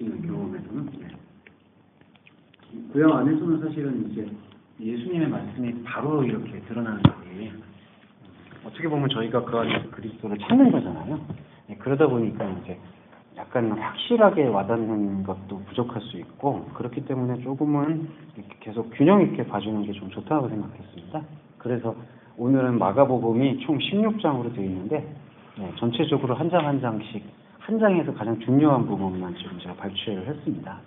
지금 경험에서는. 네. 구약 안에서는 사실은 이제 예수님의 말씀이 바로 이렇게 드러나는 거예요. 어떻게 보면 저희가 그 안에서 그리스도를 찾는 거잖아요. 네, 그러다 보니까 이제 약간 확실하게 와닿는 것도 부족할 수 있고, 그렇기 때문에 조금은 이렇게 계속 균형 있게 봐주는 게 좀 좋다고 생각했습니다. 그래서 오늘은 마가복음이 총 16장으로 되어 있는데, 네, 전체적으로 한 장 한 장씩, 한 장에서 가장 중요한 부분만 지금 제가 발췌를 했습니다.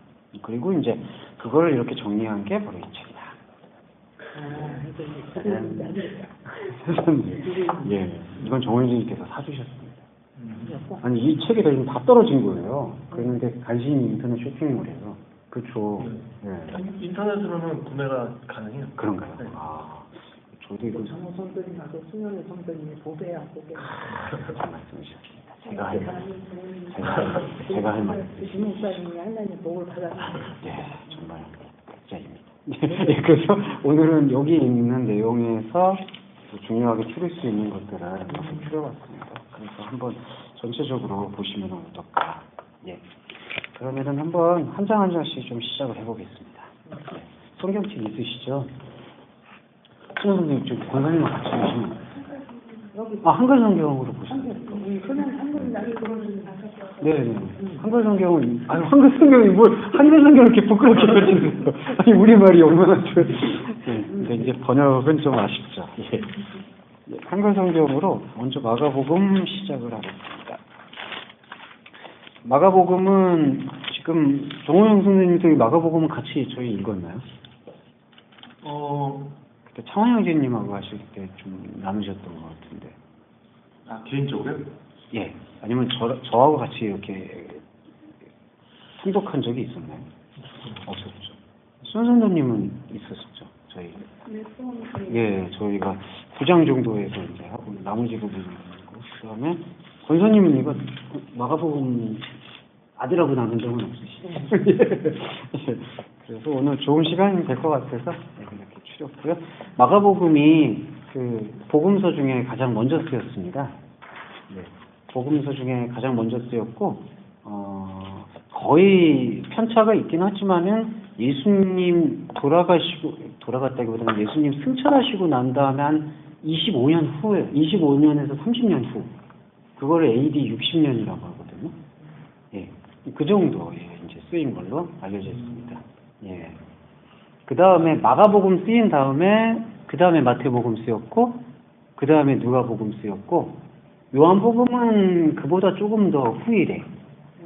그리고 이제 그걸 이렇게 정리한 게 바로 이 책이다. 예, 이건 정원진님께서 사주셨습니다. 아니, 이 책에 대해서 다 떨어진 거예요. 그런데 간신히 인터넷 쇼핑몰에서. 그렇죠. 네. 인터넷으로는 구매가 가능해요. 그런가요? 네. 아, 저도 이거 정호 선생님 하고 수녀의 선생님이 보배야 보배. 잘 말씀하셨습니다. 제가 할 말. 주목사님이 하나님 복을 받았습니다. 네, 정말 각자입니다. 네, 그래서 오늘은 여기 있는 내용에서 중요하게 추릴 수 있는 것들을 추려봤습니다. 그래서 한번 전체적으로 보시면 어떨까. 예. 그러면은 한번 한 장 한 장씩 좀 시작을 해보겠습니다. 네. 성경책 있으시죠? 신호 선생님 좀 권사님과 같이 보시면. 아, 한글 성경으로 보시면. 네, 한글 성경은, 아니, 한글 성경이 뭘, 한글 성경을 이렇게 부끄럽게 펼치세요. 아니, 우리말이 얼마나 좋아요. 네, 근데 이제 번역은 좀 아쉽죠. 예. 네, 한글 성경으로 먼저 마가복음 시작을 하겠습니다. 마가복음은 지금 정호영 선생님도 마가복음은 같이 저희 읽었나요? 그때 창원형제님하고 하실 때 좀 나누셨던 것 같은데. 아, 개인적으로요? 예. 아니면 저하고 같이 이렇게 통독한 적이 있었나요? 없었죠. 손선도님은 있었었죠. 저희. 예, 저희가 9장 정도에서 이제 하고 나머지 부분을 하고 그다음에 권사님은 이거 마가복음 아들하고 나눈 적은 없으시죠? 예. 그래서 오늘 좋은 시간이 될 것 같아서 이렇게 추렸고요. 마가복음이 그 복음서 중에 가장 먼저 쓰였습니다. 네. 복음서 중에 가장 먼저 쓰였고, 거의 편차가 있긴 하지만은 예수님 돌아갔다기보다는 예수님 승천하시고 난 다음에 한 25년 후에, 25년에서 30년 후, 그거를 AD 60년이라고 하거든요. 예. 그 정도에 이제 쓰인 걸로 알려져 있습니다. 예. 그 다음에 마가복음 쓰인 다음에, 그 다음에 마태복음 쓰였고, 그 다음에 누가복음 쓰였고, 요한복음은 그보다 조금 더 후일에,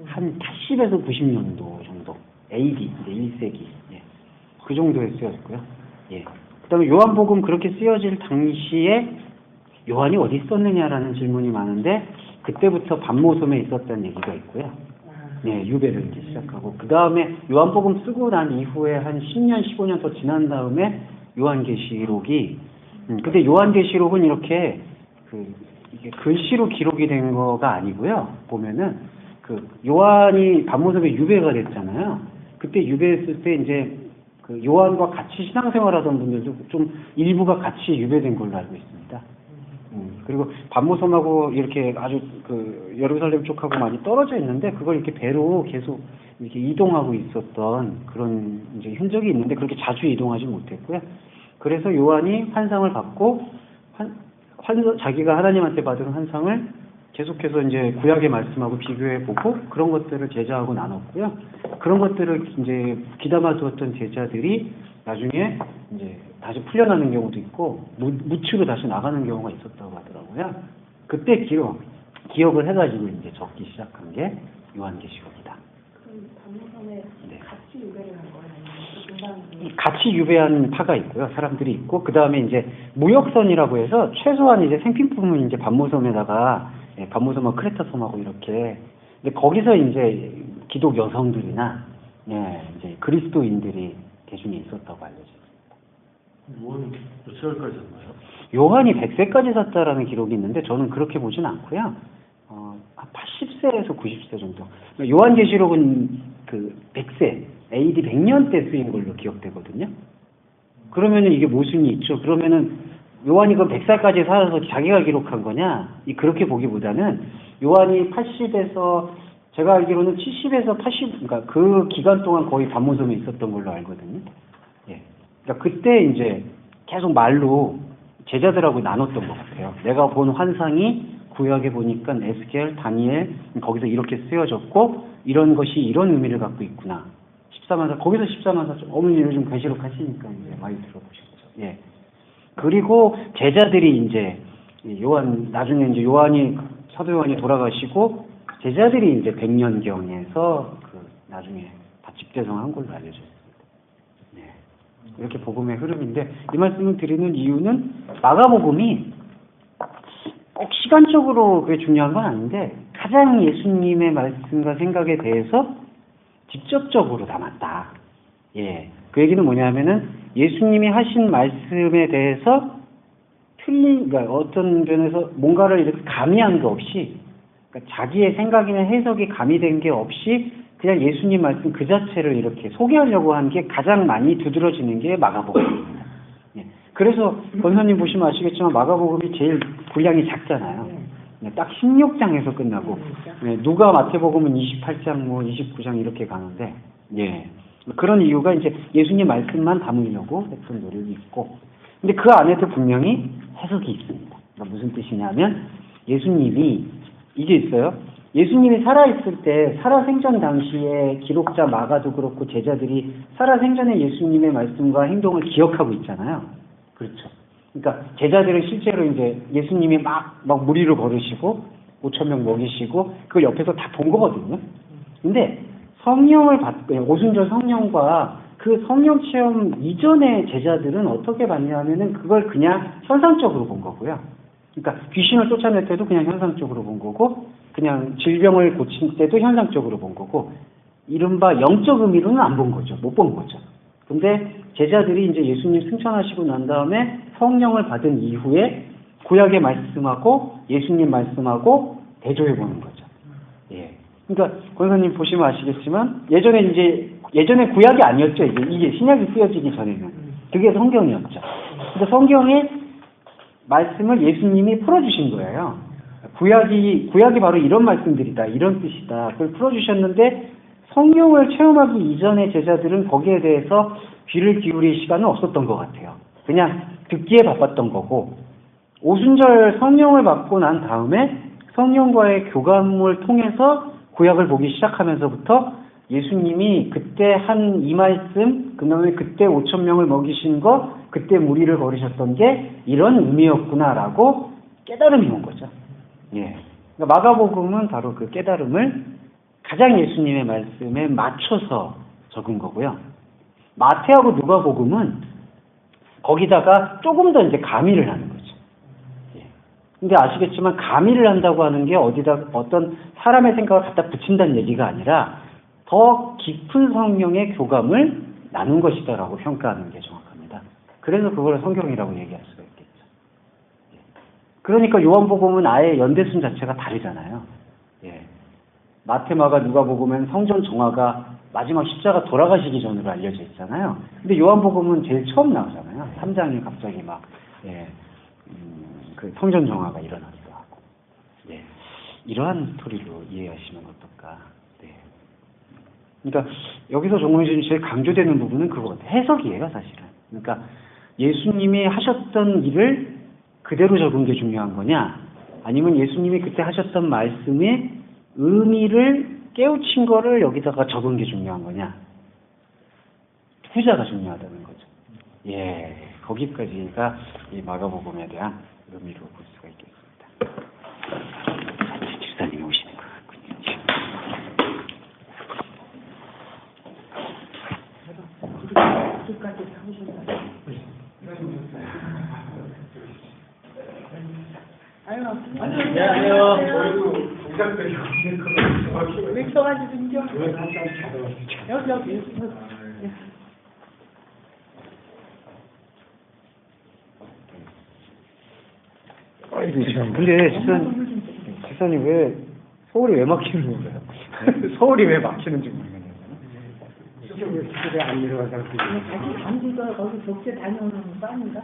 한 80에서 90년도 정도, AD, 1세기, 예. 그 정도에 쓰였고요. 예. 그 다음에 요한복음 그렇게 쓰여질 당시에 요한이 어디 있었느냐라는 질문이 많은데, 그때부터 반모섬에 있었다는 얘기가 있고요. 네, 유배를 이제 시작하고, 그 다음에 요한복음 쓰고 난 이후에 한 10년, 15년 더 지난 다음에 요한계시록이, 근데 요한계시록은 이렇게, 이게 글씨로 기록이 된 거가 아니고요. 보면은, 요한이 반모섬에 유배가 됐잖아요. 그때 유배했을 때 이제, 요한과 같이 신앙생활하던 분들도 좀 일부가 같이 유배된 걸로 알고 있습니다. 그리고 반모섬하고 이렇게 아주 예루살렘 쪽하고 많이 떨어져 있는데 그걸 이렇게 배로 계속 이렇게 이동하고 있었던 그런 이제 흔적이 있는데 그렇게 자주 이동하지 못했고요. 그래서 요한이 환상을 받고 자기가 하나님한테 받은 환상을 계속해서 이제 구약의 말씀하고 비교해 보고 그런 것들을 제자하고 나눴고요. 그런 것들을 이제 귀담아 두었던 제자들이 나중에 이제 다시 풀려나는 경우도 있고 무치로 다시 나가는 경우가 있었다고 하더라고요. 그때 기억을 해가지고 이제 적기 시작한 게 요한계시록이다. 그럼 반모섬에 네. 같이 유배를 한 거예요? 같이 유배한 파가 있고요. 사람들이 있고 그 다음에 이제 무역선이라고 해서 최소한 이제 생필품을 이제 반모섬에다가 반모섬하고 크레타섬하고 이렇게 근데 거기서 이제 기독 여성들이나 이제 그리스도인들이 대중에 있었다고 알려져요. 요한이 몇 살까지 샀나요? 요한이 100세까지 샀다라는 기록이 있는데 저는 그렇게 보진 않고요. 한 80세에서 90세 정도. 요한계시록은 100세, AD 100년 때 쓰인 걸로 기억되거든요. 그러면은 이게 모순이 있죠. 그러면은 요한이 그 100살까지 살아서 자기가 기록한 거냐? 그렇게 보기보다는 요한이 80에서 제가 알기로는 70에서 80, 그러니까 그 기간 동안 거의 반모섬에 있었던 걸로 알거든요. 예. 그러니까 그때 이제 계속 말로 제자들하고 나눴던 것 같아요. 내가 본 환상이 구약에 보니까 에스겔, 다니엘 거기서 이렇게 쓰여졌고 이런 것이 이런 의미를 갖고 있구나. 14만사 거기서 14만사 어머니 요즘 계시록 하시니까 이제 많이 들어보셨죠. 예. 그리고 제자들이 이제 요한 나중에 이제 사도 요한이 돌아가시고 제자들이 이제 100년경에서 그 나중에 다 집대성한 걸로 알려졌습니다. 네. 이렇게 복음의 흐름인데 이 말씀을 드리는 이유는 마가복음이 꼭 시간적으로 그게 중요한 건 아닌데 가장 예수님의 말씀과 생각에 대해서 직접적으로 담았다. 예. 그 얘기는 뭐냐면은 예수님이 하신 말씀에 대해서 그러니까 어떤 면에서 뭔가를 이렇게 가미한 게 없이 그러니까 자기의 생각이나 해석이 가미된 게 없이 그냥 예수님 말씀 그 자체를 이렇게 소개하려고 한 게 가장 많이 두드러지는 게 마가복음입니다. 예. 그래서 권사님 보시면 아시겠지만 마가복음이 제일 분량이 작잖아요. 딱 16장에서 끝나고 누가 마태복음은 28장 뭐 29장 이렇게 가는데 예. 그런 이유가 이제 예수님 말씀만 담으려고 했던 노력이 있고 근데 그 안에도 분명히 해석이 있습니다. 그러니까 무슨 뜻이냐면 예수님이 이게 있어요. 예수님이 살아있을 때 살아생전 당시에 기록자 마가도 그렇고 제자들이 살아생전에 예수님의 말씀과 행동을 기억하고 있잖아요. 그렇죠. 그러니까 제자들은 실제로 이제 예수님이 막 무리를 걸으시고 5,000명 먹이시고 그걸 옆에서 다 본 거거든요. 근데 성령을 오순절 성령과 그 성령 체험 이전의 제자들은 어떻게 봤냐면은 그걸 그냥 현상적으로 본 거고요. 그러니까 귀신을 쫓아낼 때도 그냥 현상적으로 본 거고 그냥 질병을 고칠 때도 현상적으로 본 거고 이른바 영적 의미로는 안 본 거죠. 못 본 거죠. 근데 제자들이 이제 예수님 승천하시고 난 다음에 성령을 받은 이후에 구약의 말씀하고 예수님 말씀하고 대조해 보는 거죠. 예. 그러니까 권사님 보시면 아시겠지만 예전에 구약이 아니었죠. 이게 신약이 쓰여지기 전에는 그게 성경이었죠. 근데 성경의 말씀을 예수님이 풀어주신 거예요. 구약이 바로 이런 말씀들이다, 이런 뜻이다. 그걸 풀어주셨는데 성령을 체험하기 이전의 제자들은 거기에 대해서 귀를 기울일 시간은 없었던 것 같아요. 그냥 듣기에 바빴던 거고 오순절 성령을 받고 난 다음에 성령과의 교감을 통해서 구약을 보기 시작하면서부터 예수님이 그때 한 이 말씀, 그다음에 그때 5,000명을 먹이신 거, 그때 무리를 걸으셨던 게 이런 의미였구나라고 깨달음이 온 거죠. 예. 그러니까 마가복음은 바로 그 깨달음을 가장 예수님의 말씀에 맞춰서 적은 거고요. 마태하고 누가복음은 거기다가 조금 더 이제 가미를 하는 거죠. 예. 근데 아시겠지만 가미를 한다고 하는 게 어떤 사람의 생각을 갖다 붙인다는 얘기가 아니라 더 깊은 성령의 교감을 나눈 것이다라고 평가하는 게 정확합니다. 그래서 그걸 성경이라고 얘기할 수가 있겠죠. 예. 그러니까 요한복음은 아예 연대순 자체가 다르잖아요. 예. 마태, 마가, 누가복음은 성전 정화가 마지막 십자가 돌아가시기 전으로 알려져 있잖아요. 근데 요한복음은 제일 처음 나오잖아요. 3장에 갑자기 그 성전 정화가 일어나기도 하고. 예. 이러한 스토리로 이해하시면 어떨까. 네. 그러니까 여기서 정봉진 제일 강조되는 부분은 그거 같아요. 해석이에요, 사실은. 그러니까 예수님이 하셨던 일을 그대로 적은 게 중요한 거냐, 아니면 예수님이 그때 하셨던 말씀의 의미를 깨우친 거를 여기다가 적은 게 중요한 거냐. 후자가 중요하다는 거죠. 예, 거기까지가 이 마가복음에 대한 의미로 볼 수가 있겠습니다. 집사님이 오시는 것 같군요. 어디까지 사오셨나요? 안녕하세요. 왜 좋아지는겨? 여기. 근데 집사님 왜 서울이 왜 막히는 거예요? 서울이 왜 막히는지 모르겠네요. 집에 안 내려가서 자기 감기가 거기 족제 다녀오는 거 아닌가?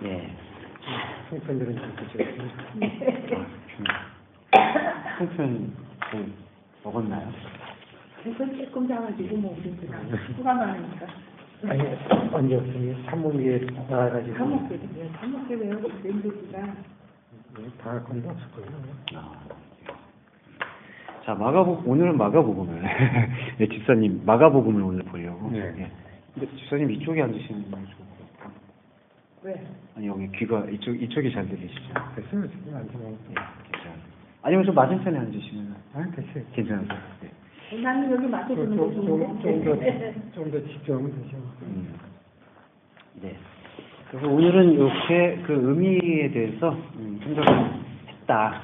예. 송편들은 좀 드셔야죠. 송편 먹었나요? 그래서 조금 잡아주고 뭐 우린 그냥 수가 많으니까 아니, 언제 없으니 산모기에 나와가지고. 다 먹게 돼요. 다 먹게 돼요. 냄새가. 다 건도 없을 거예요. 아, 자, 오늘은 마가복음을, 네, 집사님, 마가복음을 오늘 보려고. 네. 예. 근데 집사님 이쪽에 앉으시는 게 좋을 것 같아요. 왜? 아니, 여기 귀가, 이쪽이 잘 들리시죠? 됐어요, 지금 안 되면. 예, 괜찮아요. 아니면 좀 맞은편에 앉으시면. 아, 됐어요. 괜찮으세요? 네. 나는 여기 맞춰주는 거 좋은데. 좀더 집중하면 되죠. 네. 그래서 오늘은 이렇게 그 의미에 대해서 생각을 했다.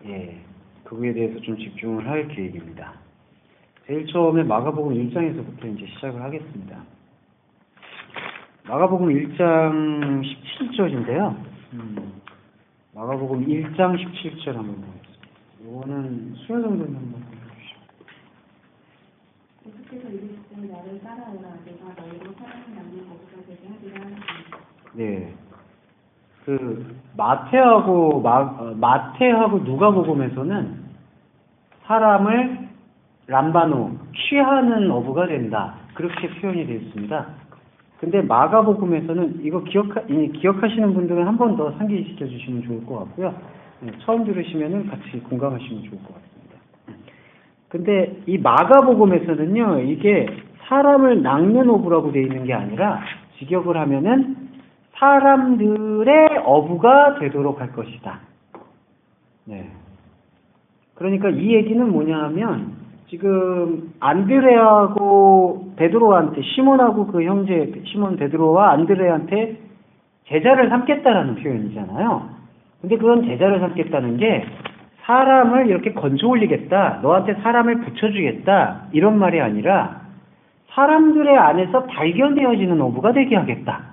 예. 그거에 대해서 좀 집중을 할 계획입니다. 제일 처음에 마가복음 1장에서부터 이제 시작을 하겠습니다. 마가복음 1장 17절인데요. 마가복음 1장 17절 한번 보겠습니다. 이거는 수현성도님 한번 보여주시죠. 계속해서 이르시되 나를 따라오라 내가 너희로 사람을 낳는 거부가 되게 하리라 하시니라. 네. 그 마태하고 누가복음에서는 사람을 람바노 취하는 어부가 된다. 그렇게 표현이 되어 있습니다. 근데 마가복음에서는 이거 기억하시는 분들은 한 번 더 상기시켜 주시면 좋을 것 같고요. 네, 처음 들으시면은 같이 공감하시면 좋을 것 같습니다. 근데 이 마가복음에서는요, 이게 사람을 낚는 어부라고 되어 있는 게 아니라 직역을 하면은 사람들의 어부가 되도록 할 것이다. 네. 그러니까 이 얘기는 뭐냐 하면 지금 안드레하고 베드로한테 시몬하고 그 형제 시몬 베드로와 안드레한테 제자를 삼겠다라는 표현이잖아요. 근데 그런 제자를 삼겠다는 게 사람을 이렇게 건져 올리겠다, 너한테 사람을 붙여주겠다 이런 말이 아니라 사람들의 안에서 발견되어지는 어부가 되게 하겠다.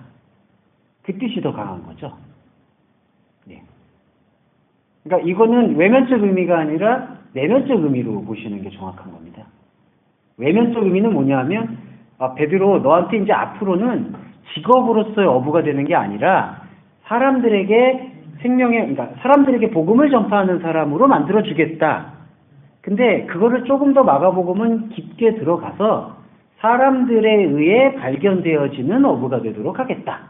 그 뜻이 더 강한 거죠. 네. 그러니까 이거는 외면적 의미가 아니라 내면적 의미로 보시는 게 정확한 겁니다. 외면적 의미는 뭐냐면 베드로 너한테 이제 앞으로는 직업으로서의 어부가 되는 게 아니라 사람들에게 그러니까 사람들에게 복음을 전파하는 사람으로 만들어 주겠다. 근데 그거를 조금 더 마가복음은 깊게 들어가서 사람들에 의해 발견되어지는 어부가 되도록 하겠다.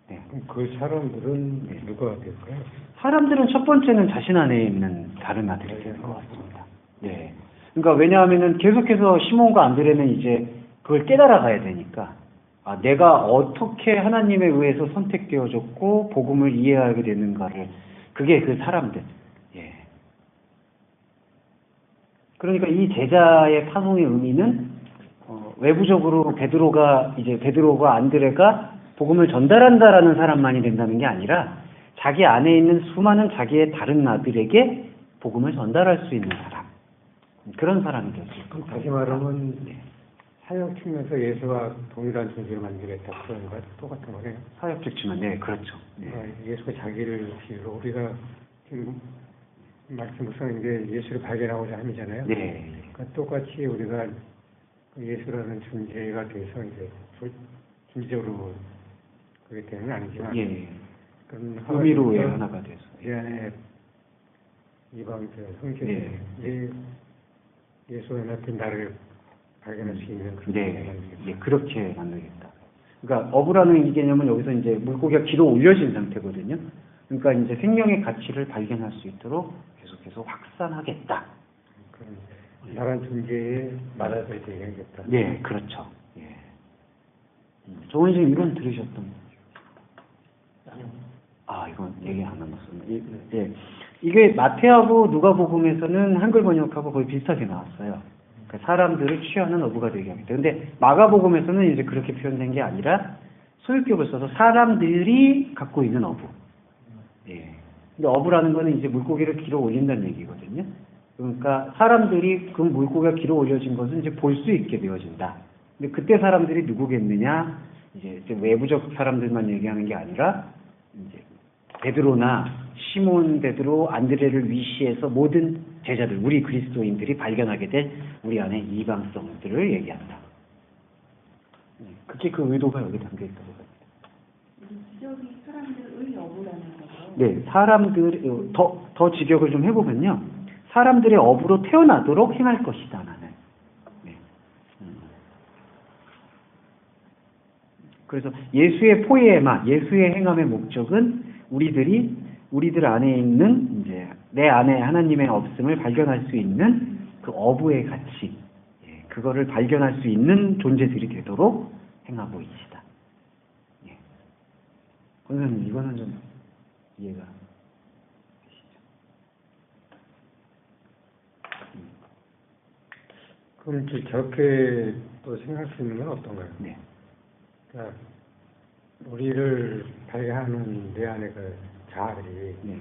네. 그럼 그 사람들은 누가 될까요? 사람들은 첫 번째는 자신 안에 있는 다른 아들이 되는 것 같습니다. 네. 그러니까 왜냐하면은 계속해서 시몬과 안드레는 이제 그걸 깨달아 가야 되니까 내가 어떻게 하나님에 의해서 선택되어졌고 복음을 이해하게 되는가를 그게 그 사람들. 예. 그러니까 이 제자의 파송의 의미는 외부적으로 베드로가 안드레가 복음을 전달한다라는 사람만이 된다는 게 아니라 자기 안에 있는 수많은 자기의 다른 아들에게 복음을 전달할 수 있는 사람. 그런 사람이 될 수 있고. 다시 말하면 사역 측면에서 예수와 동일한 존재로 만들겠다 그런 거 똑같은 거네요. 사역적 측면, 네, 그렇죠. 네. 예수가 자기를 비유로 우리가 지금 말씀으로서 이제 예수를 발견하고자 함이잖아요. 네. 그러니까 똑같이 우리가 예수라는 존재가 돼서 이제 존재적으로 그렇기 때문은 아니지만 예. 그런 의미로의 하나가 돼서. 이 안에 이방인들 성격이 네. 예수의 앞에 나를 발견할 수 있는 그런 네, 예, 그렇게 만들겠다. 그러니까 어부라는 이 개념은 여기서 이제 물고기가 기로 올려진 상태거든요. 그러니까 이제 생명의 가치를 발견할 수 있도록 계속해서 확산하겠다. 그런 나란 존재에 맞아들게 되겠다. 네, 그렇죠. 예. 정원 씨 이건 들으셨던 거죠? 이건 얘기 안 나눴었네. 예. 이게 마태하고 누가복음에서는 한글 번역하고 거의 비슷하게 나왔어요. 그러니까 사람들을 취하는 어부가 되게 하겠다. 근데 마가복음에서는 이제 그렇게 표현된 게 아니라 소유격을 써서 사람들이 갖고 있는 어부. 예. 근데 어부라는 거는 이제 물고기를 길어 올린다는 얘기거든요. 그러니까 사람들이 그 물고기가 길어 올려진 것은 이제 볼 수 있게 되어진다. 근데 그때 사람들이 누구겠느냐? 이제 외부적 사람들만 얘기하는 게 아니라 이제 베드로나 시몬 베드로 안드레를 위시해서 모든 제자들, 우리 그리스도인들이 발견하게 된 우리 안에 이방성들을 얘기한다. 그게 그 의도가 여기 담겨 있다고 합니다. 사람들의 어부라는 거죠. 네, 사람들 더 직역을 좀 해보면요, 사람들의 업으로 태어나도록 행할 것이다 나는. 네. 그래서 예수의 포이에마, 예수의 행함의 목적은 우리들 안에 있는 이제 내 안에 하나님의 없음을 발견할 수 있는 그 어부의 가치, 예, 그거를 발견할 수 있는 존재들이 되도록 행하고 있시다. 예. 권사님, 이거는 좀 이해가 되시죠? 그럼 저렇게 또 생각할 수 있는 건 어떤가요? 네. 그러니까 우리를 발견하는 내 안의 그 자아들이 네.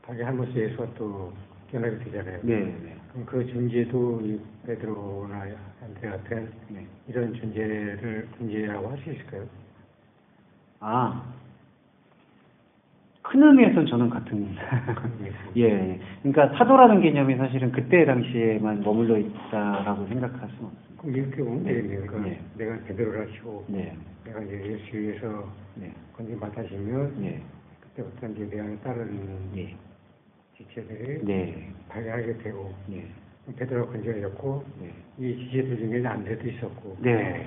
발견하면서 예수가 또 깨어나게 되잖아요. 네. 네. 그럼 그 존재도 이 베드로나 안드레 같은 네. 이런 존재라고 할 수 있을까요? 아, 큰 의미에서는 저는 같은. 예. 그러니까 사도라는 개념이 사실은 그때 당시에만 머물러 있다라고 생각할 수는 없습니다. 그럼 이렇게 보면 네. 되겠네요. 그러니까 네. 내가 베드로라시고 네. 내가 이제 예수 위해서 네. 건진 맡아시면 네. 그때부터 이제 내 안에 따르는 예. 지체들이 네. 발견하게 되고 네. 베드로가 건져졌고 네. 이 지체들 중에는 안드레도 있었고 네.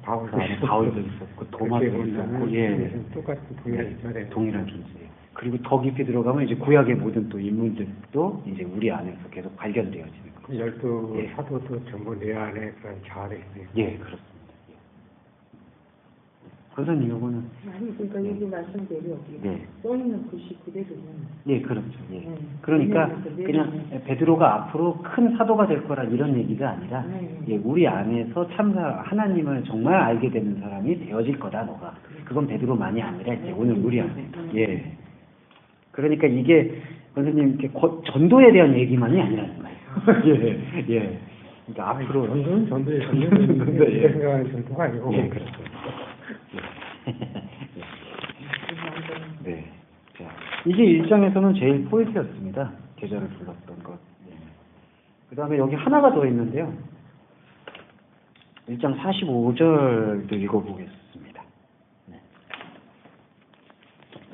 바울도 그 안에 바울도 있었고 도마도 있었고, 예. 똑같은 동일한 동일한 존재. 그리고 더 깊이 들어가면 이제 구약의 모든 또 인물들도 이제 우리 안에서 계속 발견되어지는 거죠. 열두 예. 사도도 전부 내 안에 그런 자아가 있어요. 예, 그렇습니다. 예. 권사님, 이거는 아니 그러니까 여기 말씀대로 여기 네. 써 있는 글씨 그대로는 예, 그렇죠. 예. 네. 그러니까 네. 그냥 베드로가 앞으로 큰 사도가 될 거라 이런 얘기가 아니라, 네. 예, 우리 안에서 참사 하나님을 정말 알게 되는 사람이 되어질 거다 너가. 그건 베드로만이 아니라 이제 오늘 우리 안에. 예. 그러니까 이게 선생님 이렇게 전도에 대한 얘기만이 아니라는 거예요. 예, 예. 그러니까 앞으로 전도의 예. 생각하는 전도가 아니고 예, 그렇죠. 네. 자, 이게 1장에서는 제일 포인트였습니다. 계절을 불렀던 것. 예. 그 다음에 여기 하나가 더 있는데요. 1장 45절도 읽어보겠습니다. 네.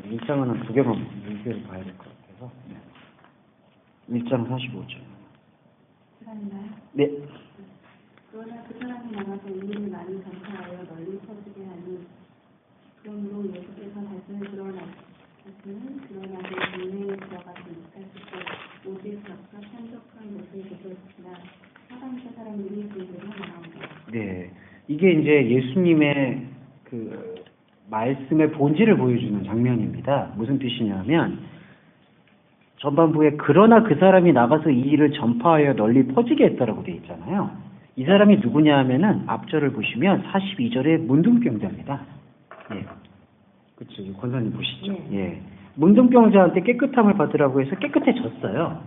1장은 한 두 개만 봐야 될 것 같아서. 네. 1장 45절. 시간이나요? 네. 그러나 그 사람이 나가서 이민을 많이 전파하여 널리 퍼지게 하니 그러므로 예수께서 말씀을 드러나시는 드러나게 국내에 들어가지 못하시고 오직 각각 한적한 곳에 계셨으나 사방에서 사람들이 그들을 나옵니다. 네. 이게 이제 예수님의 그 말씀의 본질을 보여주는 장면입니다. 무슨 뜻이냐면 전반부에 그러나 그 사람이 나가서 이 일을 전파하여 널리 퍼지게 했다라고 되어 있잖아요. 이 사람이 누구냐 하면은 앞절을 보시면 42절에 문둥병자입니다. 예. 그렇죠. 권사님 보시죠. 예. 문둥병자한테 깨끗함을 받으라고 해서 깨끗해졌어요.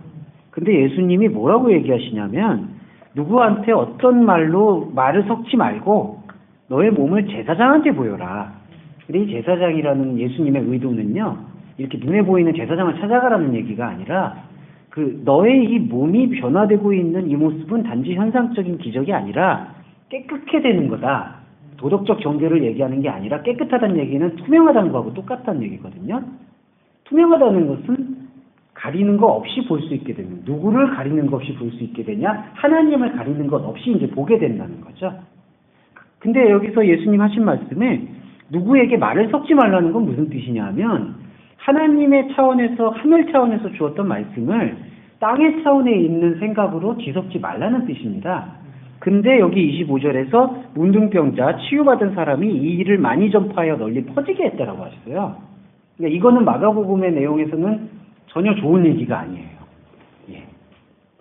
근데 예수님이 뭐라고 얘기하시냐면 누구한테 어떤 말을 섞지 말고 너의 몸을 제사장한테 보여라. 근데 이 제사장이라는 예수님의 의도는요, 이렇게 눈에 보이는 제사장을 찾아가라는 얘기가 아니라 그 너의 이 몸이 변화되고 있는 이 모습은 단지 현상적인 기적이 아니라 깨끗게 되는 거다. 도덕적 정결을 얘기하는 게 아니라 깨끗하다는 얘기는 투명하다는 거하고 똑같다는 얘기거든요. 투명하다는 것은 가리는 거 없이 볼 수 있게 되는, 누구를 가리는 거 없이 볼 수 있게 되냐? 하나님을 가리는 것 없이 이제 보게 된다는 거죠. 근데 여기서 예수님 하신 말씀에 누구에게 말을 섞지 말라는 건 무슨 뜻이냐면 하나님의 차원에서, 하늘 차원에서 주었던 말씀을 땅의 차원에 있는 생각으로 뒤섞지 말라는 뜻입니다. 근데 여기 25절에서 문둥병자, 치유받은 사람이 이 일을 많이 전파하여 널리 퍼지게 했다라고 하셨어요. 그러니까 이거는 마가복음의 내용에서는 전혀 좋은 얘기가 아니에요. 예.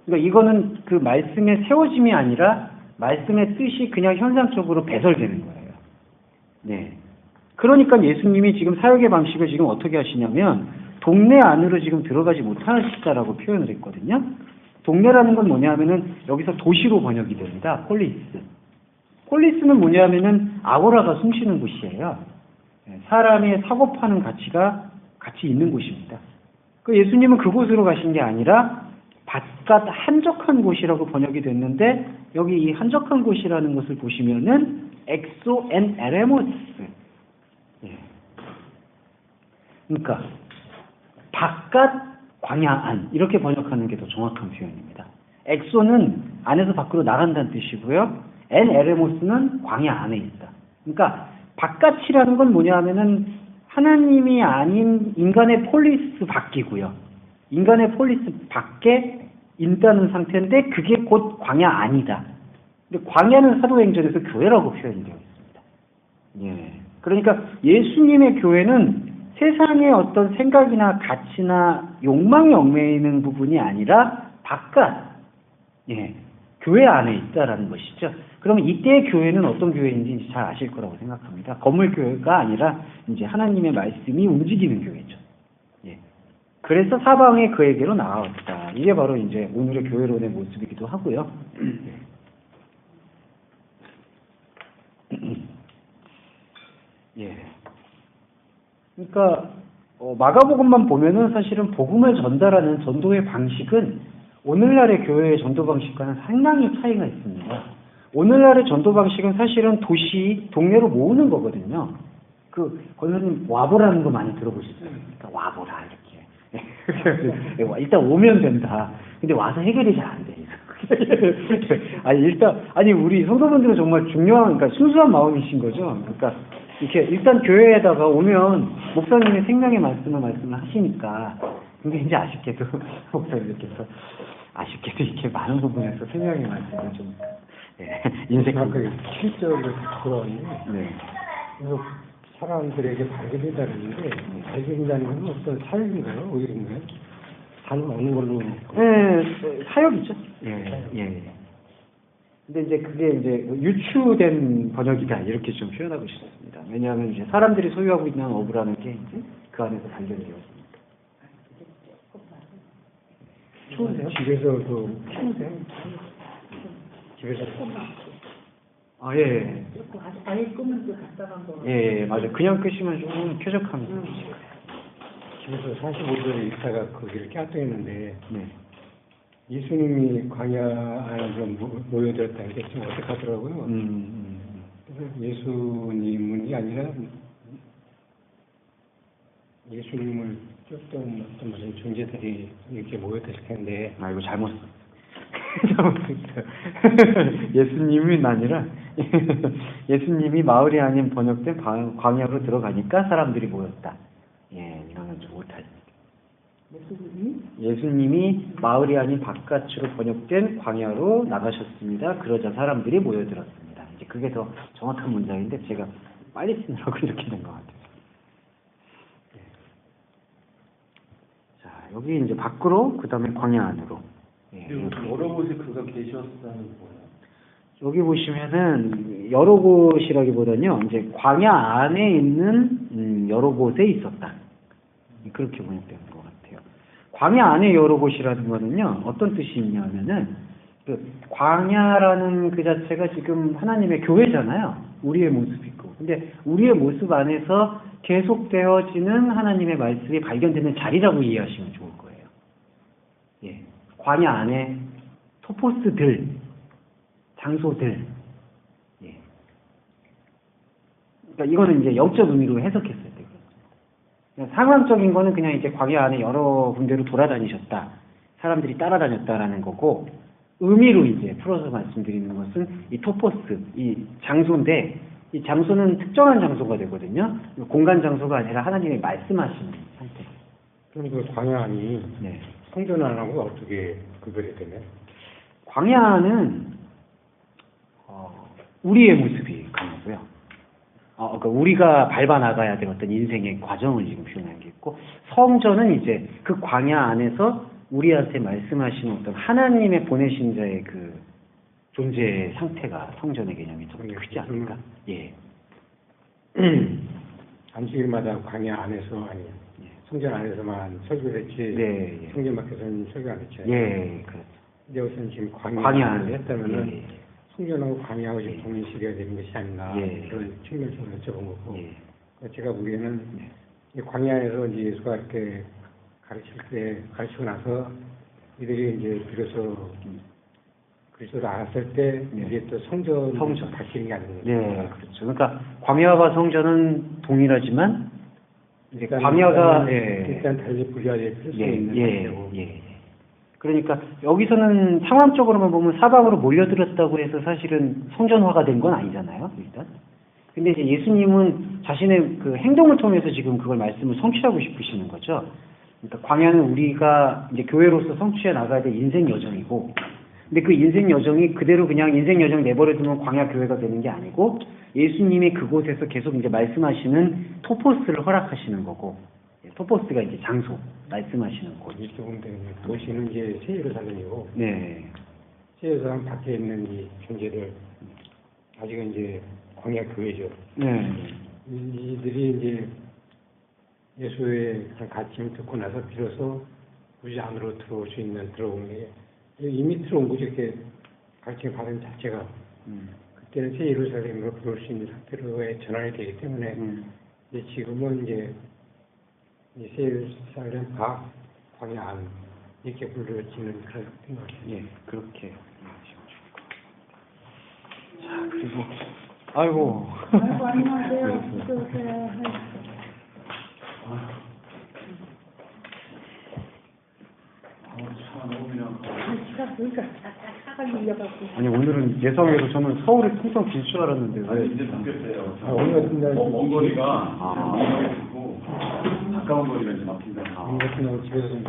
그러니까 이거는 그 말씀의 세워짐이 아니라 말씀의 뜻이 그냥 현상적으로 배설되는 거예요. 네. 그러니까 예수님이 지금 사역의 방식을 지금 어떻게 하시냐면 동네 안으로 지금 들어가지 못하시다라고 표현을 했거든요. 동네라는 건 뭐냐면은 여기서 도시로 번역이 됩니다. 폴리스. 폴리스는 뭐냐면은 아고라가 숨쉬는 곳이에요. 사람의 사고 파는 가치가 같이 있는 곳입니다. 그 예수님은 그곳으로 가신 게 아니라 바깥 한적한 곳이라고 번역이 됐는데 여기 이 한적한 곳이라는 것을 보시면은 엑소 앤 에레모스. 예. 그러니까 바깥 광야 안 이렇게 번역하는 게 더 정확한 표현입니다. 엑소는 안에서 밖으로 나간다는 뜻이고요. 엔 에레모스는 광야 안에 있다. 그러니까 바깥이라는 건 뭐냐 하면은 하나님이 아닌 인간의 폴리스 밖이고요. 인간의 폴리스 밖에 있다는 상태인데 그게 곧 광야 아니다. 근데 광야는 사도행전에서 교회라고 표현이 되어 있습니다. 예. 그러니까 예수님의 교회는 세상의 어떤 생각이나 가치나 욕망에 얽매이는 부분이 아니라 바깥, 예, 교회 안에 있다라는 것이죠. 그러면 이때의 교회는 어떤 교회인지 잘 아실 거라고 생각합니다. 건물 교회가 아니라 이제 하나님의 말씀이 움직이는 교회죠. 예. 그래서 사방에 그에게로 나아왔다. 이게 바로 이제 오늘의 교회론의 모습이기도 하고요. 예. 그러니까 마가복음만 보면은 사실은 복음을 전달하는 전도의 방식은 오늘날의 교회의 전도 방식과는 상당히 차이가 있습니다. 오늘날의 전도 방식은 사실은 도시, 동네로 모으는 거거든요. 그 권사님 와보라는 거 많이 들어보셨어요? 그러니까 와보라 이렇게. 일단 오면 된다. 근데 와서 해결이 잘 안 돼. 아니 우리 성도분들은 정말 중요한, 그러니까 순수한 마음이신 거죠. 그러니까 이렇게 일단 교회에다가 오면 목사님의 생명의 말씀을 하시니까, 근데 이제 아쉽게도 목사님께서 아쉽게도 이렇게 많은 부분에서 생명의 말씀을 좀 인색하게 실적으로 돌아오는데, 네. 그래서 사람들에게 발견된다는데 발견된다는 건 어떤 사역인가요? 오일인가요? 잘 먹는 걸로. 네, 사역이죠. 예. 근데 이제 그게 이제 유추된 번역이다 이렇게 좀 표현하고 싶습니다. 왜냐하면 이제 사람들이 소유하고 있는 어부라는 게 이제 그 안에서 발견되었습니다. 추우세요? 집에서도 추우세요? 집에서 아, 예. 아예 끄면서 갔다 간 거. 예, 맞아요. 그냥 끄시면 조금 쾌적합니다. 집에서 45도에 있다가 거기를 깨었는데 네. 예수님이 광야 안에서 모여들었다는 게 좀 어색하더라고요. 그래서 예수님이 아니라 예수님을 쫓던 어떤 무슨 존재들이 이렇게 모여들을 텐데. 아, 이거 잘못 잘못했어요. 예수님은 아니라 예수님이 마을이 아닌 번역된 광야로 들어가니까 사람들이 모였다. 예, 이거는 좀 못하죠. 예수님이 마을이 아닌 바깥으로 번역된 광야로 나가셨습니다. 그러자 사람들이 모여들었습니다. 이제 그게 더 정확한 문장인데 제가 빨리 쓰느라고 이렇게 된 것 같아요. 자, 여기 이제 밖으로, 그 다음에 광야 안으로. 예, 여러 곳에 그가 계셨다는 거예요. 여기 보시면은 여러 곳이라기보다는요, 이제 광야 안에 있는 여러 곳에 있었다. 그렇게 번역되는 것 같아요. 광야 안에 여러 곳이라는 거는요, 어떤 뜻이 있냐면은, 그 광야라는 그 자체가 지금 하나님의 교회잖아요. 우리의 모습이고. 근데 우리의 모습 안에서 계속되어지는 하나님의 말씀이 발견되는 자리라고 이해하시면 좋을 거예요. 예. 광야 안에 토포스들, 장소들. 예. 그러니까 이거는 이제 영적 의미로 해석했을 때. 상황적인 거는 그냥 이제 광야 안에 여러 군데로 돌아다니셨다. 사람들이 따라다녔다라는 거고, 의미로 이제 풀어서 말씀드리는 것은 이 토포스, 이 장소인데, 이 장소는 특정한 장소가 되거든요. 공간 장소가 아니라 하나님이 말씀하시는 상태. 그럼 그 광야 안이 네. 성전 안하고 어떻게 구별이 되나요? 광야는 우리의 모습이 강하고요. 그러니까 우리가 밟아 나가야 될 어떤 인생의 과정을 지금 표현한 게 있고, 성전은 이제 그 광야 안에서 우리한테 말씀하시는 어떤 하나님의 보내신 자의 그 존재의 상태가 성전의 개념이 더 크지 않을까? 예. 안식일마다 광야 안에서 아니 성전 안에서만 설교를 했지. 네. 예. 성전 밖에서는 설교 안 했죠. 예, 그렇죠. 근데 여기서는 지금 광야 광야를 했다면은 예. 성전하고 광야하고 지금 동일시해야 되는 것이 아닌가 예. 그런 측면에서 여쭤본 거고. 예. 제가 보기에는 이 광야에서 이제 예수가 이렇게 가르치고 나서 이들이 이제 비로소 그리스도를 알았을 때 이제 또 성전 바뀌는 게 아닌가. 예, 그렇죠. 그러니까 광야와 성전은 동일하지만 이제 광야가 일단 달리 분리될 필요성이 있는 상태고. 그러니까 여기서는 상황적으로만 보면 사방으로 몰려들었다고 해서 사실은 성전화가 된 건 아니잖아요, 일단. 근데 이제 예수님은 자신의 그 행동을 통해서 지금 그걸 말씀을 성취하고 싶으시는 거죠. 그러니까 광야는 우리가 이제 교회로서 성취해 나가야 될 인생 여정이고, 근데 그 인생 여정이 그대로 그냥 인생 여정 내버려 두면 광야 교회가 되는 게 아니고, 예수님이 그곳에서 계속 이제 말씀하시는 토포스를 허락하시는 거고, 토포스가 이제 장소, 말씀하시는 곳. 이렇게 보면 되겠네요. 도시는 이제 새 예루살렘이고, 네. 새 예루살렘 밖에 있는 이 존재들, 아직은 이제 광야 교회죠. 네. 이들이 이제 예수의 가르침을 듣고 나서 비로소 우리 안으로 들어올 수 있는, 들어오는 게 이미 들어온 거죠. 이렇게 가르침을 받은 자체가. 그때는 새 예루살렘으로 부를 수 있는 상태로의 전환이 되기 때문에 이제 지금은 이제 새 예루살렘 밖 광야 안 이렇게 불러지는 그런 상태인 것 같아요. 예, 그렇게. 자, 그리고 아이고. 아이고, 안녕하세요. 어서오세요. 시간 보니까 차가 밀려갖고. 아니 오늘은 예상외로 저는 서울이 통통 빌 줄 알았는데 왜? 이제 바뀌었어요. 오늘 같은 날 먼 거리가 있고 가까운 거리가 이제 막힌다. 오늘 같은 날 집에서 좀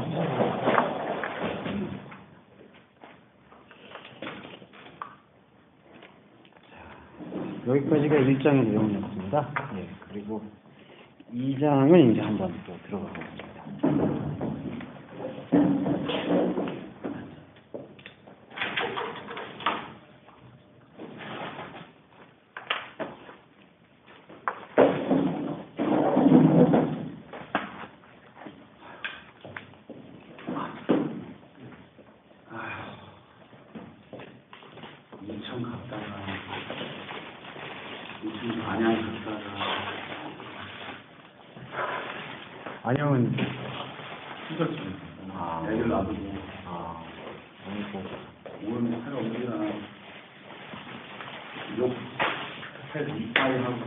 여기까지가 1장의 내용이었습니다. 예, 그리고 2장은 이제 한번 또 들어가 보겠습니다. 인천 갔다가 인천 안양 갔다가 안녕은 힘들었죠. 애들 놔두고 아이고. 오늘 할 없느라 욕해 이빠이 하고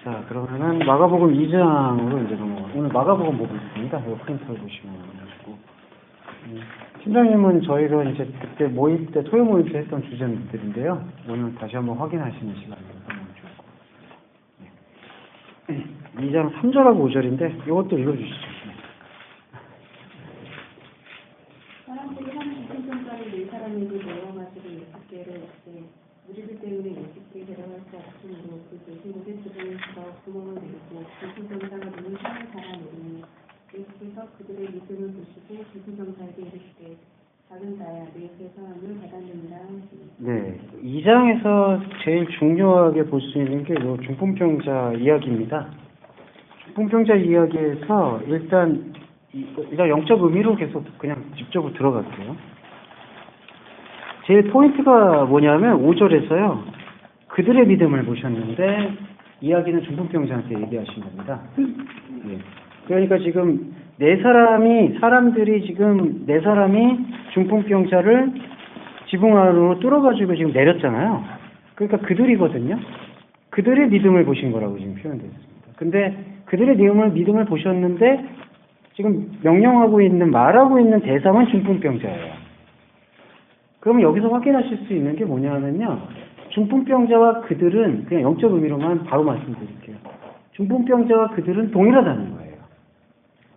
자, 그러면은 마가복음 2장으로 이제 오늘 마가복음 보고 있습니다. 이거 프린트를 보시면 되시고. 팀장님은 저희가 이제 그때 모임 때, 토요 모임 때 했던 주제들인데요. 오늘 다시 한번 확인하시는 시간을 갖는 게 좋을 것 같아요. 2장 3절하고 5절인데, 이것도 읽어주시죠. 사람들이 한 생선가를 네 사람에게 모여가지고 예수께로 이르되 무리들 때문에 예수께 데려갈 수 없으므로 그 계시목에 주변에 들어 구멍을 내고 기수병사가 눈을 향해 달아내리니 예수께서 그들의 믿음을 보시고 기수병사에게 이르시되 작은 자야 내 죄사함을 받았느니라 하시니. 네, 2장에서 제일 중요하게 볼 수 있는 게 이 중풍병자 이야기입니다. 중풍병자 이야기에서 일단 영적 의미로 계속 그냥 직접으로 들어갈게요. 제일 포인트가 뭐냐면 5절에서요. 그들의 믿음을 보셨는데 이야기는 중풍병자한테 얘기하신 겁니다. 예. 그러니까 지금 사람들이 지금 네 사람이 중풍병자를 지붕 안으로 뚫어가지고 지금 내렸잖아요. 그러니까 그들이거든요. 그들의 믿음을 보신 거라고 지금 표현되었습니다. 근데 그들의 믿음을 보셨는데 지금 말하고 있는 대상은 중풍병자예요. 그러면 여기서 확인하실 수 있는 게 뭐냐면요. 중풍병자와 그들은 그냥 영적 의미로만 바로 말씀드릴게요. 중풍병자와 그들은 동일하다는 거예요.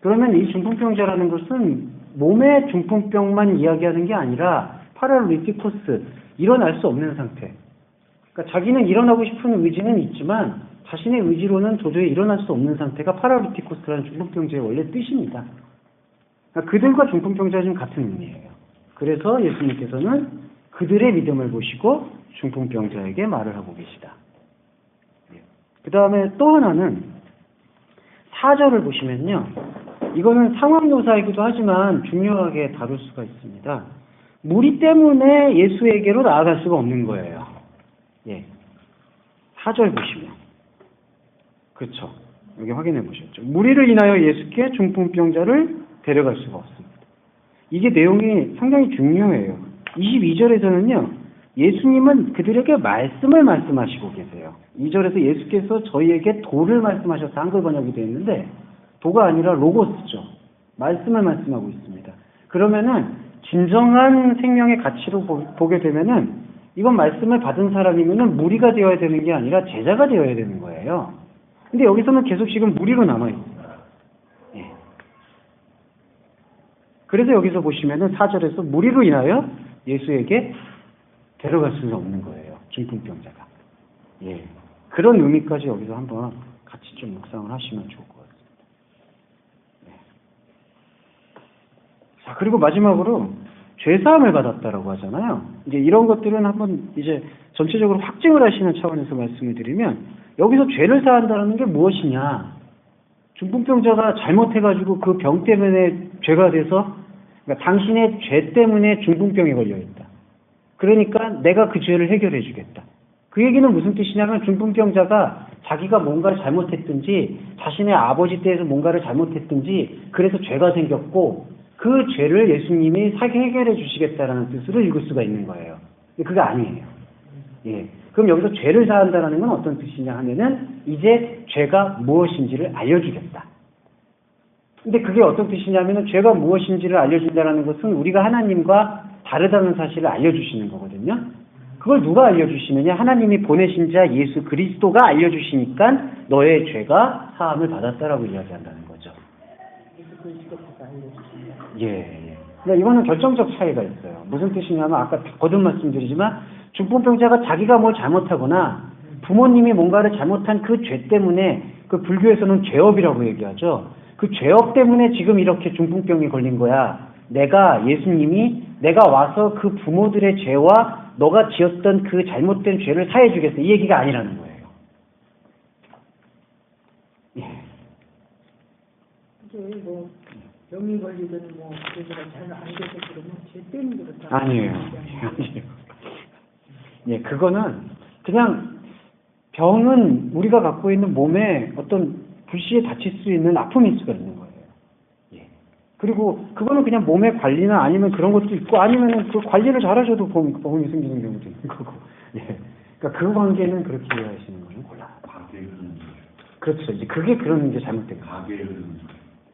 그러면 이 중풍병자라는 것은 몸의 중풍병만 이야기하는 게 아니라 파라리티코스, 일어날 수 없는 상태. 그러니까 자기는 일어나고 싶은 의지는 있지만 자신의 의지로는 도저히 일어날 수 없는 상태가 파라리티코스라는 중풍병자의 원래 뜻입니다. 그러니까 그들과 중풍병자가 지금 같은 의미예요. 그래서 예수님께서는 그들의 믿음을 보시고 중풍병자에게 말을 하고 계시다. 그 다음에 또 하나는 4절을 보시면요. 이거는 상황묘사이기도 하지만 중요하게 다룰 수가 있습니다. 무리 때문에 예수에게로 나아갈 수가 없는 거예요. 예. 4절 보시면. 그렇죠. 여기 확인해 보셨죠. 무리를 인하여 예수께 중풍병자를 데려갈 수가 없습니다. 이게 내용이 상당히 중요해요. 22절에서는요. 예수님은 그들에게 말씀을 말씀하시고 계세요. 2절에서 예수께서 저희에게 도를 말씀하셔서 한글 번역이 되어 있는데 도가 아니라 로고스죠. 말씀을 말씀하고 있습니다. 그러면은 진정한 생명의 가치로 보게 되면은 이건 말씀을 받은 사람이면은 무리가 되어야 되는 게 아니라 제자가 되어야 되는 거예요. 근데 여기서는 계속 지금 무리로 남아있어요. 예. 그래서 여기서 보시면은 4절에서 무리로 인하여 예수에게 데려갈 수는 없는 거예요. 중풍병자가. 예. 그런 의미까지 여기서 한번 같이 좀 묵상을 하시면 좋을 것 같습니다. 네. 자, 그리고 마지막으로 죄사함을 받았다라고 하잖아요. 이제 이런 것들은 한번 이제 전체적으로 확증을 하시는 차원에서 말씀을 드리면 여기서 죄를 사한다는 게 무엇이냐? 중풍병자가 잘못해가지고 그 병 때문에 죄가 돼서 그러니까 당신의 죄 때문에 중풍병에 걸려 있다. 그러니까 내가 그 죄를 해결해 주겠다. 그 얘기는 무슨 뜻이냐면 중풍병자가 자기가 뭔가를 잘못했든지 자신의 아버지 때에서 뭔가를 잘못했든지 그래서 죄가 생겼고 그 죄를 예수님이 해결해 주시겠다라는 뜻으로 읽을 수가 있는 거예요. 근데 그게 아니에요. 예. 그럼 여기서 죄를 사한다는 건 어떤 뜻이냐 하면은 이제 죄가 무엇인지를 알려주겠다. 근데 그게 어떤 뜻이냐면은 죄가 무엇인지를 알려준다는 것은 우리가 하나님과 다르다는 사실을 알려주시는 거거든요. 그걸 누가 알려주시느냐? 하나님이 보내신 자 예수 그리스도가 알려주시니까 너의 죄가 사함을 받았다라고 이야기한다는 거죠. 예, 예. 그러니까 이거는 결정적 차이가 있어요. 무슨 뜻이냐면 아까 거듭 말씀드리지만 중풍병자가 자기가 뭘 잘못하거나 부모님이 뭔가를 잘못한 그 죄 때문에 그 불교에서는 죄업이라고 얘기하죠. 그 죄업 때문에 지금 이렇게 중풍병에 걸린 거야. 예수님이 내가 와서 그 부모들의 죄와 너가 지었던 그 잘못된 죄를 사해주겠어. 이 얘기가 아니라는 거예요. 예. 이게 뭐 병이 걸리든 뭐 그래서 잘안 돼서 그러면 죄 때문에 그렇다. 아니에요. 예, 그거는 그냥 병은 우리가 갖고 있는 몸에 어떤 불시에 다칠 수 있는 아픔일 수가 있는 거예요. 예. 그리고 그거는 그냥 몸의 관리나 아니면 그런 것도 있고 아니면은 그 관리를 잘하셔도 보험이 생기는 경우도 있는 거고. 예. 그러니까 그 관계는 그렇게 이해하시는 거는 곤란하다. 가게의 흐름. 그렇죠. 이제 그게 그런 게 잘못된 거예요. 가게의 흐름.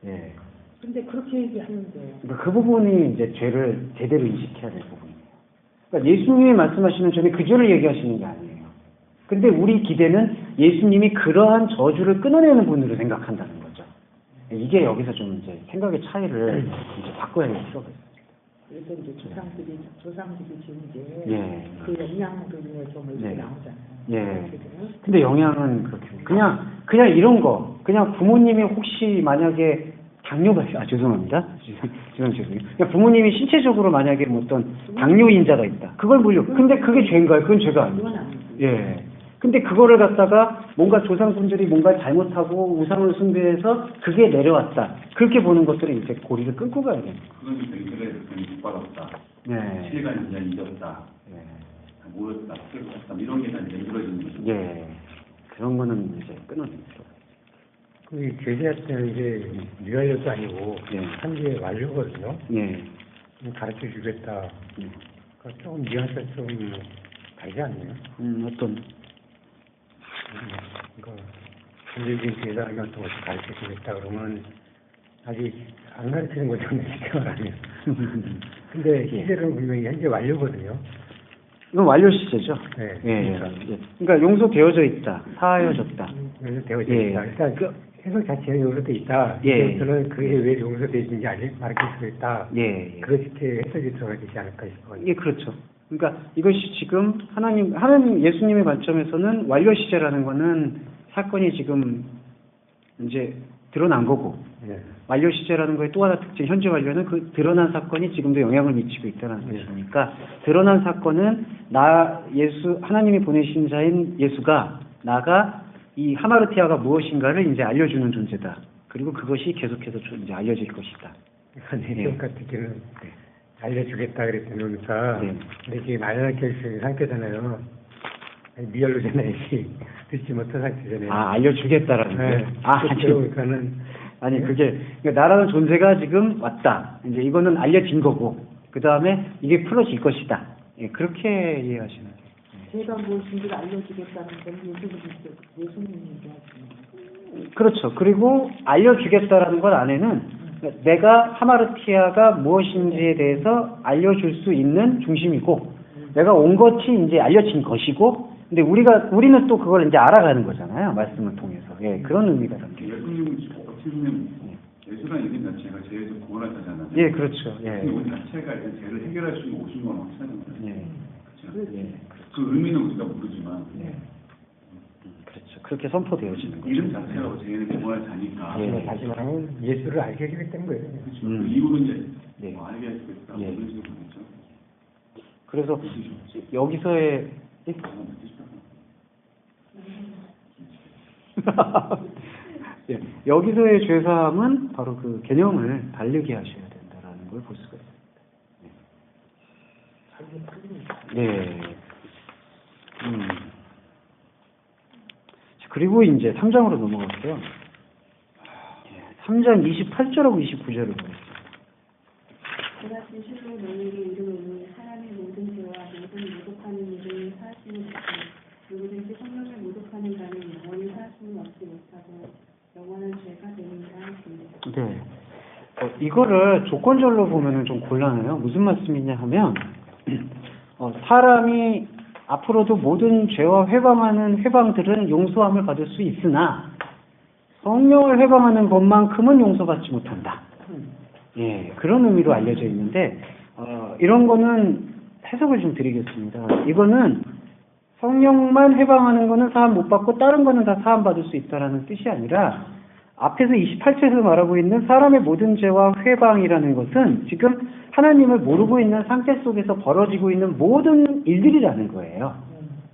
예. 근데 그렇게 얘기하는데 그러니까 그 부분이 이제 죄를 제대로 인식해야 될 부분이에요. 그러니까 예수님이 말씀하시는 죄는 그 죄를 얘기하시는 게 아니에요. 근데 우리 기대는 예수님이 그러한 저주를 끊어내는 분으로 생각한다는 거죠. 이게 여기서 좀 이제 생각의 차이를 이제 바꿔야 될 필요가 있어요. 그래서 이제 조상들이 지은 게 예. 그 영양으로 인해서 뭐 이렇게 네. 나오잖아요. 예. 근데 영향은 그렇게 그냥 이런 거 그냥 부모님이 혹시 만약에 당뇨가 죄송합니다. 죄송해요. 그냥 부모님이 신체적으로 만약에 뭐 어떤 당뇨인자가 있다. 그걸 물려. 근데 그게 죄인가요? 그건 죄가 아니에요. 그건 아니지. 예. 근데 그거를 갖다가 뭔가 조상분들이 뭔가 잘못하고 우상을 숭배해서 그게 내려왔다. 그렇게 보는 것들은 이제 고리를 끊고 가야 돼요. 그건 그래 못 받았다. 네. 시간이 그냥 잊었다. 예. 모였다. 쓸었다. 이런 게 다 이제 이루어지는 거죠. 예. 그런 거는 이제 끊어내는 거죠. 그 제자한테는 이제 미완료도 아니고 예. 한계 완료거든요. 예. 가르쳐 주겠다. 예. 그러니까 조금 뉘앙스가 좀 다르지 않나요? 어떤 그러니까 현재적인 제자 같은 것을 가르쳐 주겠다 그러면 아직 안 가르치는 거죠. 쉽게 말하면. 근데 시제는 분명히 현재 완료거든요. 이건 완료 시제죠. 네. 예. 그러니까 용서되어져 있다. 사하여졌다. 용서되어져 예. 있다. 일단 그 해석 자체는 용서돼 있다. 예. 저는 그게 왜 용서되는지 가르칠 수 있다. 예. 그렇게 해석이 들어가야 되지 않을까 싶어요. 예, 그렇죠. 그러니까 이것이 지금 하나님 예수님의 관점에서는 완료 시제라는 거는 사건이 지금 이제 드러난 거고 네. 완료 시제라는 거의 또 하나 특징 현재 완료는 그 드러난 사건이 지금도 영향을 미치고 있다는 것이니까 드러난 사건은 하나님이 보내신 자인 예수가 나가 이 하마르티아가 무엇인가를 이제 알려주는 존재다. 그리고 그것이 계속해서 이제 알려질 것이다. 내용 같은 경우는 알려주겠다 그랬으니까 네. 근데 지금 알려줄 수 있는 상태잖아요. 미열로잖아요. 듣지 못한 상태잖아요. 알려주겠다라는 네. 거예요. 그러니까는 아니 그게 그러니까 나라는 존재가 지금 왔다. 이제 이거는 알려진 거고 그 다음에 이게 풀어질 것이다. 예, 그렇게 이해하시면 돼요. 제가 무엇인지를 알려주겠다는 건 예수님이 얘기하시는 그렇죠. 그리고 알려주겠다라는 것 안에는 내가 하마르티아가 무엇인지에 대해서 알려줄 수 있는 중심이고, 내가 온 것이 이제 알려진 것이고, 근데 우리는 또 그걸 이제 알아가는 거잖아요. 말씀을 통해서. 예, 그런 의미가 담겨요. 예수님은 어떻게 보면 예수라는 이름 자체가 죄에서 구원하잖아요. 예, 그렇죠. 예. 그 자체가 일단 죄를 해결할 수 있는 오신 건 확실한 거예요. 예. 그렇죠? 예. 그 의미는 우리가 모르지만 예. 그렇죠. 그렇게 선포되어지는 거죠. 이름 자체가 죄를 구원할 자니까. 예. 다시 말하면 예수를 알게 되겠다는 거예요. 그렇죠. 그 이후로 이제 예. 뭐 알게 하시겠다 예. 이런 식으로 보겠죠. 그래서 여기서의 예, 여기서의 죄사함은 바로 그 개념을 다르게 하셔야 된다라는 걸 볼 수가 있습니다. 네. 그리고 이제 3장으로 넘어갈게요. 3장 28절하고 29절을 보겠습니다. 제가 진실로 너희에게 이르노니 사람의 모든 죄와 모든 모독하는 일을 사하심을 듣고 누구든지 성령을 모독하는 자는 영원히 사하심을 얻지 못하고 영원한 죄가 되는가 하십니다. 네. 이거를 조건절로 보면은 좀 곤란해요. 무슨 말씀이냐 하면, 사람이 앞으로도 모든 죄와 회방하는 회방들은 용서함을 받을 수 있으나, 성령을 회방하는 것만큼은 용서받지 못한다. 예, 그런 의미로 알려져 있는데, 이런 거는 해석을 좀 드리겠습니다. 이거는 성령만 회방하는 거는 사함 못 받고 다른 거는 다 사함 받을 수 있다라는 뜻이 아니라, 앞에서 28절에서 말하고 있는 사람의 모든 죄와 회방이라는 것은 지금 하나님을 모르고 있는 상태 속에서 벌어지고 있는 모든 일들이라는 거예요.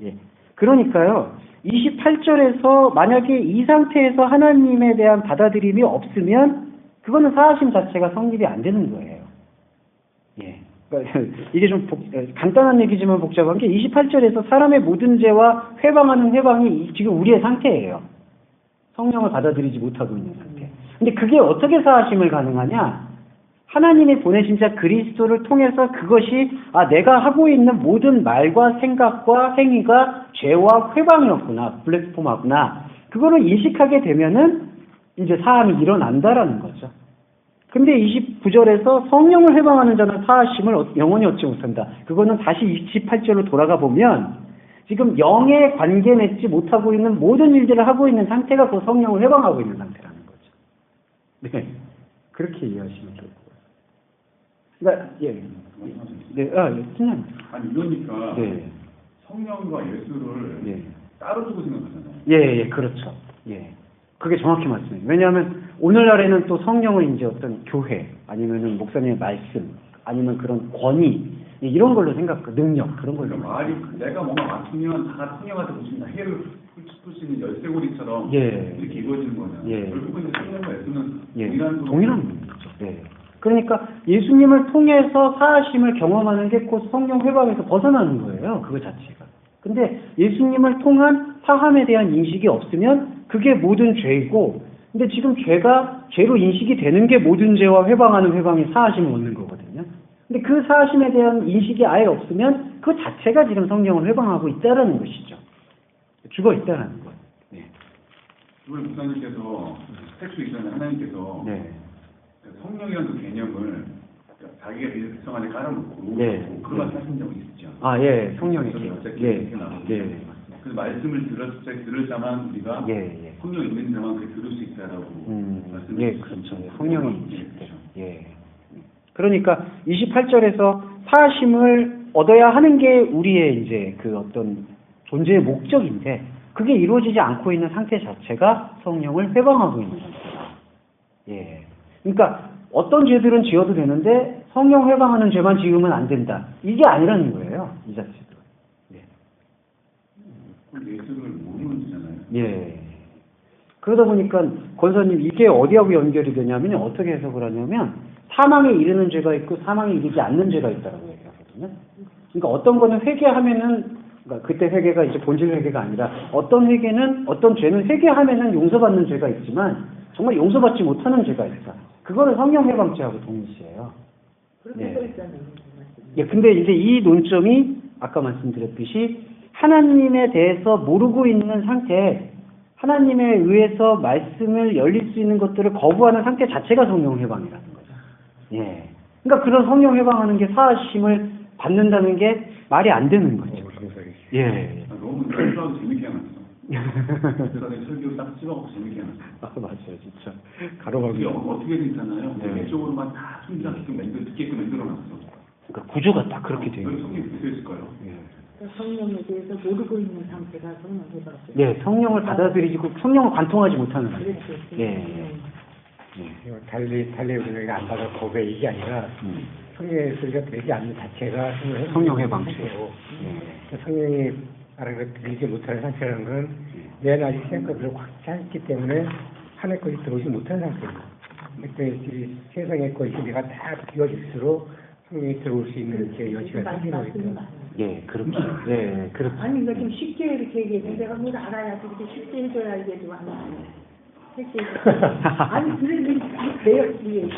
예. 그러니까요, 28절에서 만약에 이 상태에서 하나님에 대한 받아들임이 없으면 그거는 사하심 자체가 성립이 안 되는 거예요. 예. 그러니까 이게 좀 간단한 얘기지만 복잡한 게 28절에서 사람의 모든 죄와 회방하는 회방이 지금 우리의 상태예요. 성령을 받아들이지 못하고 있는 상태. 근데 그게 어떻게 사하심을 가능하냐? 하나님이 보내신 자 그리스도를 통해서 그것이 내가 하고 있는 모든 말과 생각과 행위가 죄와 회방이었구나, 플랫폼하구나. 그거를 인식하게 되면은 이제 사함이 일어난다라는 거죠. 근데 29절에서 성령을 회방하는 자는 사하심을 영원히 얻지 못한다. 그거는 다시 28절로 돌아가 보면 지금 영에 관계 맺지 못하고 있는 모든 일들을 하고 있는 상태가 그 성령을 회방하고 있는 상태라는 거죠. 네, 그렇게 이해하시면 좋을 것 같아요. 그러니까 그냥 아니 이러니까 네. 성령과 예수를 네. 따로 두고 생각하잖아요. 예, 그렇죠. 예, 그게 정확히 맞습니다. 왜냐하면 오늘날에는 또 성령을 이제 어떤 교회 아니면은 목사님의 말씀 아니면 그런 권위 이런 걸로 능력 그런 걸로. 그러니까 말이 내가 뭔가 맡으면 다 성령한테 보시면 해를 풀 수 있는 열쇠고리처럼 예. 이렇게 이루어지는 거잖아요. 예. 결국은 성령과 예수는 예, 동일한 동일한 의미죠. 예. 그러니까 예수님을 통해서 사하심을 경험하는 게 곧 성령 회방에서 벗어나는 거예요. 그거 자체가. 근데 예수님을 통한 사함에 대한 인식이 없으면 그게 모든 죄이고, 근데 지금 죄가 죄로 인식이 되는 게 모든 죄와 회방하는 회방이 사하심을 얻는 거거든요. 근데 그 사하심에 대한 인식이 아예 없으면 그 자체가 지금 성령을 회방하고 있다라는 것이죠. 죽어 있다라는 것. 네. 우리 목사님께서 택수 있잖아요. 하나님께서 네. 성령이라는 그 개념을 자기가 백성 안에 깔아놓고 네. 그런 하신 적이 있죠. 예, 성령이죠. 예. 예. 그 말씀을 들을 자만 우리가 예. 성령 있는 자만 그 들을 수 있다라고 말씀을 예, 그렇죠. 성령이 있을 때. 예. 그러니까 28절에서 사하심을 얻어야 하는 게 우리의 이제 그 어떤 존재의 목적인데 그게 이루어지지 않고 있는 상태 자체가 성령을 회방하고 있는 상태다. 예. 그러니까 어떤 죄들은 지어도 되는데 성령 회방하는 죄만 지으면 안 된다. 이게 아니라는 거예요. 이 자체도. 예. 예수를 모르는 거잖아요. 예. 그러다 보니까 권사님 이게 어디하고 연결이 되냐면 어떻게 해석을 하냐면 사망에 이르는 죄가 있고 사망에 이르지 않는 죄가 있다고 얘기하거든요. 그러니까 어떤 거는 회개하면은 그러니까 그때 회개가 이제 본질 회개가 아니라 어떤 죄는 회개하면은 용서받는 죄가 있지만 정말 용서받지 못하는 죄가 있다. 그거를 성령 회방죄하고 동일시해요. 그렇게 네. 써 있잖아요. 예, 근데 이제 이 논점이 아까 말씀드렸듯이 하나님에 대해서 모르고 있는 상태, 하나님에 의해서 말씀을 열릴 수 있는 것들을 거부하는 상태 자체가 성령 회방이라는 거죠. 예. 그러니까 그런 성령 회방하는 게 사하심을 받는다는 게 말이 안 되는 거죠. 무슨 소리지? 예. 너무 설교하고 재밌게 해놨어. 제가 설교 딱 찍어갖고 재밌게 해놨어. 아, 맞아요, 진짜. 이게 가로막이. 어떻게 됐잖아요. 네. 이쪽으로만 다 순자게끔 듣게끔 만들어놨어. 그러니까 구조가 딱 그렇게 되어 여기 있는 성경이 거예요. 붙어 있을 거예요. 예. 그러니까 성령에 대해서 모르고 있는 상태가 성령 해봤어요. 예, 성령을 받아들이고 성령을 관통하지 못하는 상태. 그렇죠. 예. 이거 달리 우리가 안 받아 고백 이게 아니라 성령의 소리가 들리지 않는 자체가 성령 회방. 상태고 예. 성령이 말을 들리지 못하는 상태라는 건 내 아직 생각을 확 찼기 때문에 하나의 것이 들어오지 못하는 상태입니다. 그러니까 이 세상의 것이 내가 다 비워질수록 성령이 들어올 수 있는 제 여지가 생기는 거죠. 예, 그렇죠. 예, 그렇죠. 아니 이거 좀 쉽게 이렇게 얘기해. 내가 뭘 알아야지 이렇게 쉽게 해줘야 이게 좀 안 돼. 쉽게 해줘. 아니 그래 내가 뒤에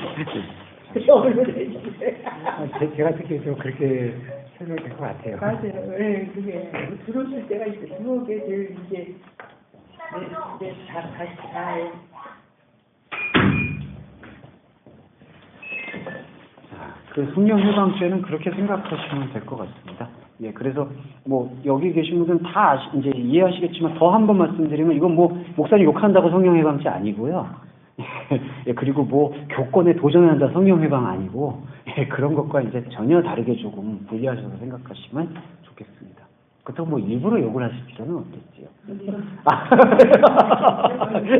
그래 얼굴 해주세요. 제가 듣기에 좀 그렇게 설명될 것 같아요. 맞아요. 예, 그게 들어올 때가 있어. 들어오게 될 이제 다시 잘. 그 성령 해방죄는 그렇게 생각하시면 될 것 같습니다. 예, 그래서 뭐 여기 계신 분들은 다 이제 이해하시겠지만 더 한 번 말씀드리면 이건 뭐 목사님 욕한다고 성령 해방죄 아니고요. 예, 그리고 뭐 교권에 도전한다 성령 해방 아니고 예, 그런 것과 이제 전혀 다르게 조금 분리하셔서 생각하시면 좋겠습니다. 그렇다고 뭐 일부러 욕을 하실 필요는 없겠지요.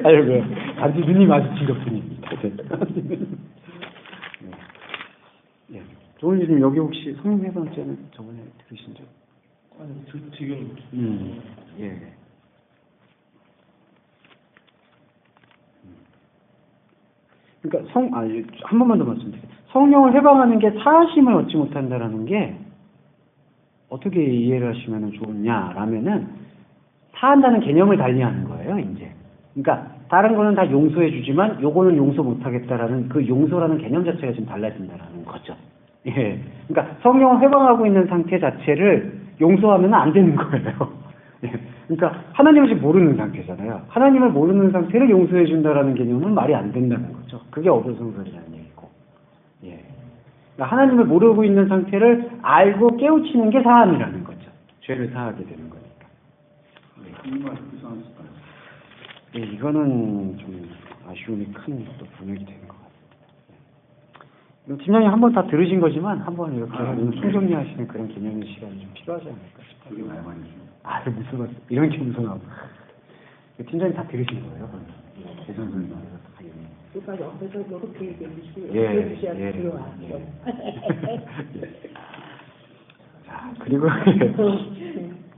아이고, 단지 눈이 마주친 것 뿐입니다. 예. 조은주님 여기 혹시 성령 해방죄는 저번에 들으신 적? 아니, 지금 예. 그러니까 한 번만 더 말씀드릴게요. 성령을 해방하는 게 사하심을 얻지 못한다라는 게 어떻게 이해를 하시면 좋으냐라면은 사한다는 개념을 달리하는 거예요, 이제. 그러니까 다른 거는 다 용서해 주지만 요거는 용서 못 하겠다라는 그 용서라는 개념 자체가 지금 달라진다라는 거죠. 예. 그러니까 성령을 해방하고 있는 상태 자체를 용서하면 안 되는 거예요. 예. 그러니까 하나님을 지금 모르는 상태잖아요. 하나님을 모르는 상태를 용서해 준다라는 개념은 말이 안 된다는 거죠. 그게 어불성설이라는 얘기고. 예. 그러니까 하나님을 모르고 있는 상태를 알고 깨우치는 게 사함이라는 거죠. 죄를 사하게 되는 거니까. 정말 불쌍하실까요? 예, 이거는 좀 아쉬움이 큰 또 분역이 되는 것 같습니다. 팀장님 한 번 다 들으신 거지만 한 번 이렇게 총정리하시는 그런 개념의 시간이 좀 필요하지 않을까 싶어요. 그게 나야 말이죠. 아, 무슨 말씀? 이런 겸손하고. 팀장님 다 들으신 거예요? 대선생님. 그러니까 옆에서 이렇게 얘기해 주시고 예, 주셔야 예, 들어와요. 자, 그리고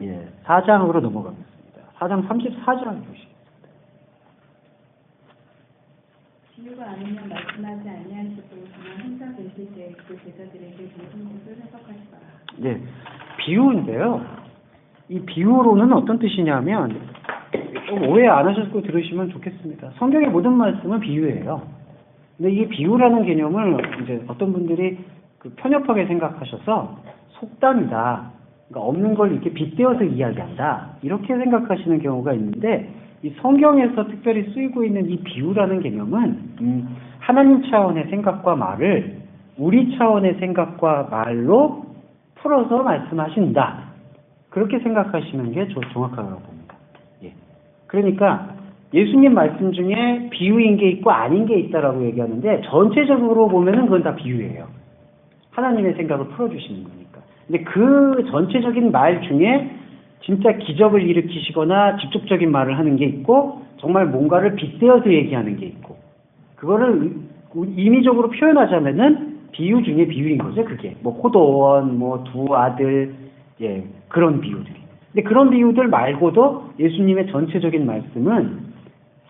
예, 4장으로 넘어가겠습니다. 4장 34장 보시겠습니다. 비유가 아니면 말씀하지 아니하시고 그냥 혼자 계실 때 그 제자들에게 모든 것을 해석하시더라. 예, 비유인데요. 이 비유로는 어떤 뜻이냐면 좀 오해 안 하시고 들으시면 좋겠습니다. 성경의 모든 말씀은 비유예요. 근데 이게 비유라는 개념을 이제 어떤 분들이 그 편협하게 생각하셔서 속담이다. 그러니까 없는 걸 이렇게 빗대어서 이야기한다. 이렇게 생각하시는 경우가 있는데 이 성경에서 특별히 쓰이고 있는 이 비유라는 개념은 하나님 차원의 생각과 말을 우리 차원의 생각과 말로 풀어서 말씀하신다. 그렇게 생각하시는 게 정확하다고 봅니다. 예. 그러니까 예수님 말씀 중에 비유인 게 있고 아닌 게 있다라고 얘기하는데 전체적으로 보면은 그건 다 비유예요. 하나님의 생각을 풀어주시는 거니까. 근데 그 전체적인 말 중에 진짜 기적을 일으키시거나 직접적인 말을 하는 게 있고 정말 뭔가를 빗대어서 얘기하는 게 있고 그거를 임의적으로 표현하자면은 비유 중에 비유인 거죠. 그게 뭐 호도원, 뭐 두 아들, 예, 그런 비유들이. 근데 그런 비유들 말고도 예수님의 전체적인 말씀은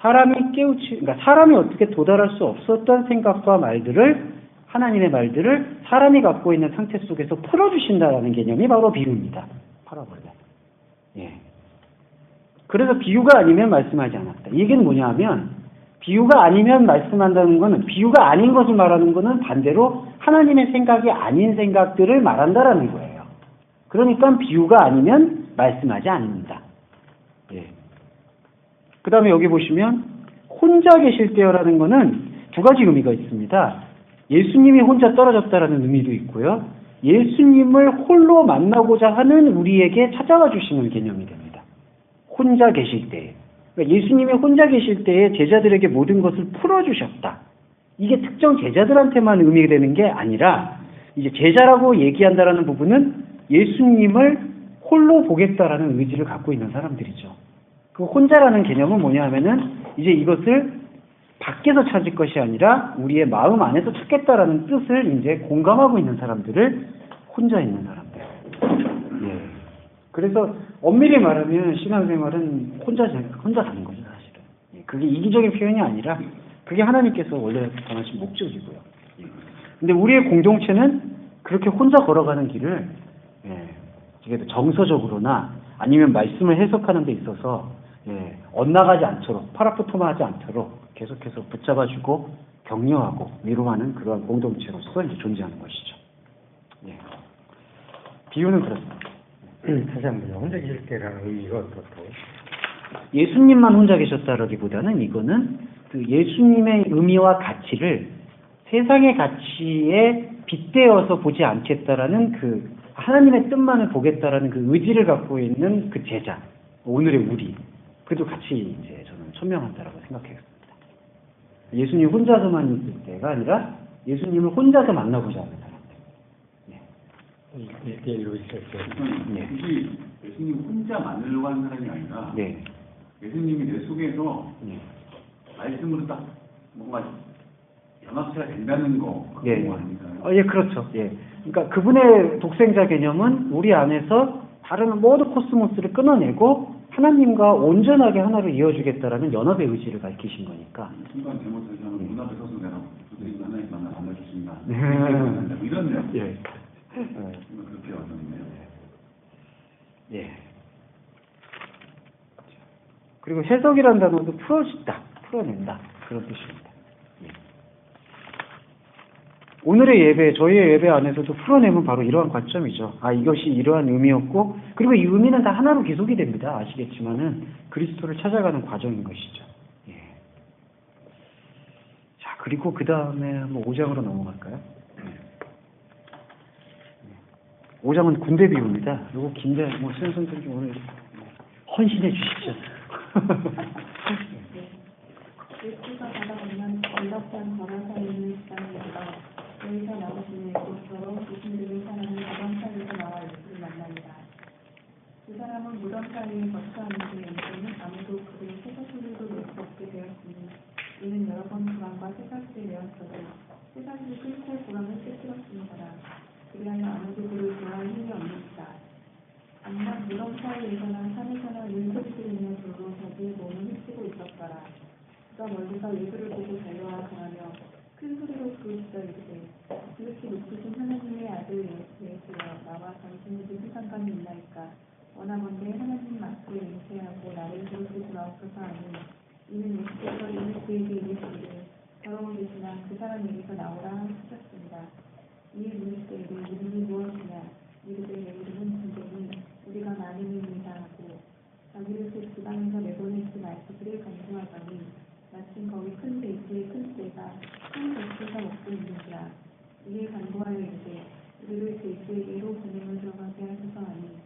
그러니까 사람이 어떻게 도달할 수 없었던 생각과 말들을 하나님의 말들을 사람이 갖고 있는 상태 속에서 풀어주신다라는 개념이 바로 비유입니다. 파라볼레. 예. 그래서 비유가 아니면 말씀하지 않았다. 이 얘기는 뭐냐 하면 비유가 아니면 말씀한다는 거는 비유가 아닌 것을 말하는 거는 반대로 하나님의 생각이 아닌 생각들을 말한다라는 거예요. 그러니까 비유가 아니면 말씀하지 않습니다. 예. 그 다음에 여기 보시면 혼자 계실 때요라는 거는 두 가지 의미가 있습니다. 예수님이 혼자 떨어졌다라는 의미도 있고요. 예수님을 홀로 만나고자 하는 우리에게 찾아와 주시는 개념이 됩니다. 혼자 계실 때. 그러니까 예수님이 혼자 계실 때에 제자들에게 모든 것을 풀어주셨다. 이게 특정 제자들한테만 의미되는 게 아니라 이제 제자라고 얘기한다라는 부분은 예수님을 홀로 보겠다라는 의지를 갖고 있는 사람들이죠. 그 혼자라는 개념은 뭐냐 하면은 이제 이것을 밖에서 찾을 것이 아니라 우리의 마음 안에서 찾겠다라는 뜻을 이제 공감하고 있는 사람들을 혼자 있는 사람들. 예. 그래서 엄밀히 말하면 신앙생활은 혼자 사는 거죠, 사실은. 예. 그게 이기적인 표현이 아니라 그게 하나님께서 원래 정하신 목적이고요. 예. 근데 우리의 공동체는 그렇게 혼자 걸어가는 길을 이게 정서적으로나 아니면 말씀을 해석하는 데 있어서 엇나가지 않도록 파라포토마하지 않도록 계속해서 붙잡아주고 격려하고 위로하는 그러한 공동체로서 이제 존재하는 것이죠. 예. 비유는 그렇습니다. 다시 한번 혼자 계실 때라는 의미가 어떻고? 예수님만 혼자 계셨다라기보다는 이거는 그 예수님의 의미와 가치를 세상의 가치에 빗대어서 보지 않겠다라는 그 하나님의 뜻만을 보겠다라는 그 의지를 갖고 있는 그 제자, 오늘의 우리, 그도 같이 이제 저는 천명한다라고 생각했습니다. 예수님 혼자서만 있을 때가 아니라 예수님을 혼자서 만나고자 하는 사람들. 예. 1대1로 있을 때. 네. 굳이 예수님 혼자 만나려고 하는 사람이 아니라 네. 예수님이 내 속에서 네. 말씀으로 딱 뭔가 연합체가 된다는 거 예. 그런 거 아닙니까? 예, 그렇죠. 예. 그러니까 그분의 독생자 개념은 우리 안에서 다른 모든 코스모스를 끊어내고 하나님과 온전하게 하나로 이어주겠다라는 연합의 의지를 밝히신 거니까. 순간 잘못해서 문 앞에 서서 내가 도저히 하나님 만나주신다. 네. 이런 예. 그렇게 어렵네요. 예. 그리고 해석이라는 단어도 풀어진다, 풀어낸다 그런 뜻입니다. 예. 오늘의 예배, 저희의 예배 안에서도 풀어내면 바로 이러한 관점이죠. 아, 이것이 이러한 의미였고, 그리고 이 의미는 다 하나로 기속이 됩니다. 아시겠지만은 그리스도를 찾아가는 과정인 것이죠. 예. 자, 그리고 그 다음에 한번 5장으로 넘어갈까요? 5장은 군대 비유입니다. 요거 김대 수현 선생님 오늘 헌신해 주십시오. 예수가 가다보면 언덕산 걸어 사이는 시장에서 여기서 나오시는 곳처럼 귀신들이 사람이 무덤 사이에서 나와 예수를 만납니다. 두 사람은 무덤 사이에 거처하는데 예수는 아무도 그를 세사슬도 낼 수 없게 되었으니 이는 여러 번 불안과 세사슬이 내었어도 세사슬이 끊고 불안을 깨뜨렸습니다. 그리하여 아무도 그를 좋아할 힘이 없는지라. 암만 무덤 사이에서나 산에서나 눈속이며 돌로 자기의 몸을 휩쓰고 있었더라. 그가 멀리서 예수를 보고 달려와 강하며 큰 소리로 부르짖어 이르되 이렇게 높으신 하나님의 아들 예수여 나와 당신이 무슨 상관이 있나이까. 원하건대 하나님 마음에 맹세하고 나를 부르시지 마옵소서 하니 이는 예수께서 이를 그에게 이르시기를 더러운 계시나 그 사람에게서 나오라 하셨습니다. 이에 물으시되 내 이름이 무엇이냐. 이르되 내 이름은 군대니 우리가 많은 힘이다 하고 자기를 그 지방에서 내보내지 말지기를 간구하더니 마침 거기 큰 돼지의 큰 떼가 큰 젖소가 먹고 있는지라. 이에 간구하여 이르되 우리를 돼지에게로 보내면 들어가게 하소서 하니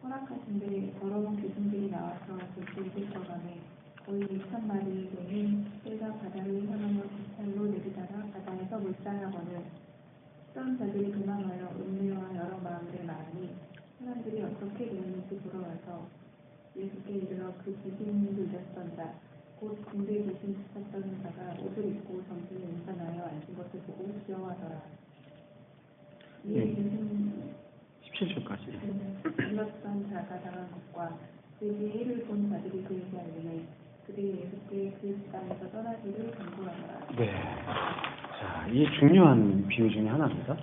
허락하신데 더러운 귀신들이 나와서 돼지에게 들어가매 거의 6,000마리의 되는 떼가 바다를 향하여 빗살로 내리다가 바다에서 물살하거늘 떤 자들이 도망하여 음료와 여러 마음을 말하니 사람들이 어떻게 되었는지 물어와서 예수께 이르러 그 귀신이 들렸던다. 곧 군대 귀신 쳤던 자가 옷을 입고 점심에 운전하여 앉은 것을 보고 두려워하더라. 이에 귀신 17절까지. 들렸던 자가 당한 것과 그의 일을 본 자들이 그에게 알리매 그들이 예수께 그 지방에서 떠나기를 간구하더라. 네. 자, 이게 중요한 비유 중에 하나입니다.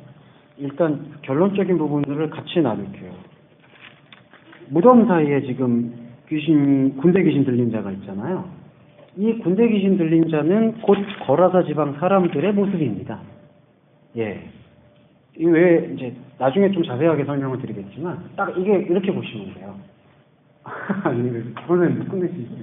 일단 결론적인 부분들을 같이 나눌게요. 무덤 사이에 지금 군대 귀신 들린 자가 있잖아요. 이 군대 귀신 들린 자는 곧 거라사 지방 사람들의 모습입니다. 예. 이 왜 이제 나중에 좀 자세하게 설명을 드리겠지만 딱 이게 이렇게 보시면 돼요. 아니, 그거는 끝낼 수 있어요.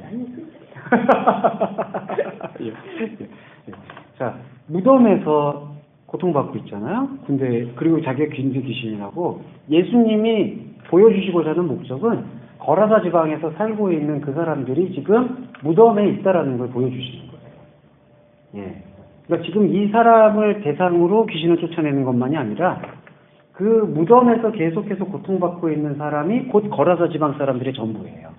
예, 예, 예. 자, 무덤에서 고통받고 있잖아요. 군대, 그리고 자기가 군대 귀신이라고 예수님이 보여주시고자 하는 목적은 거라사 지방에서 살고 있는 그 사람들이 지금 무덤에 있다라는 걸 보여주시는 거예요. 예. 그러니까 지금 이 사람을 대상으로 귀신을 쫓아내는 것만이 아니라 그 무덤에서 계속해서 고통받고 있는 사람이 곧 거라사 지방 사람들의 전부예요.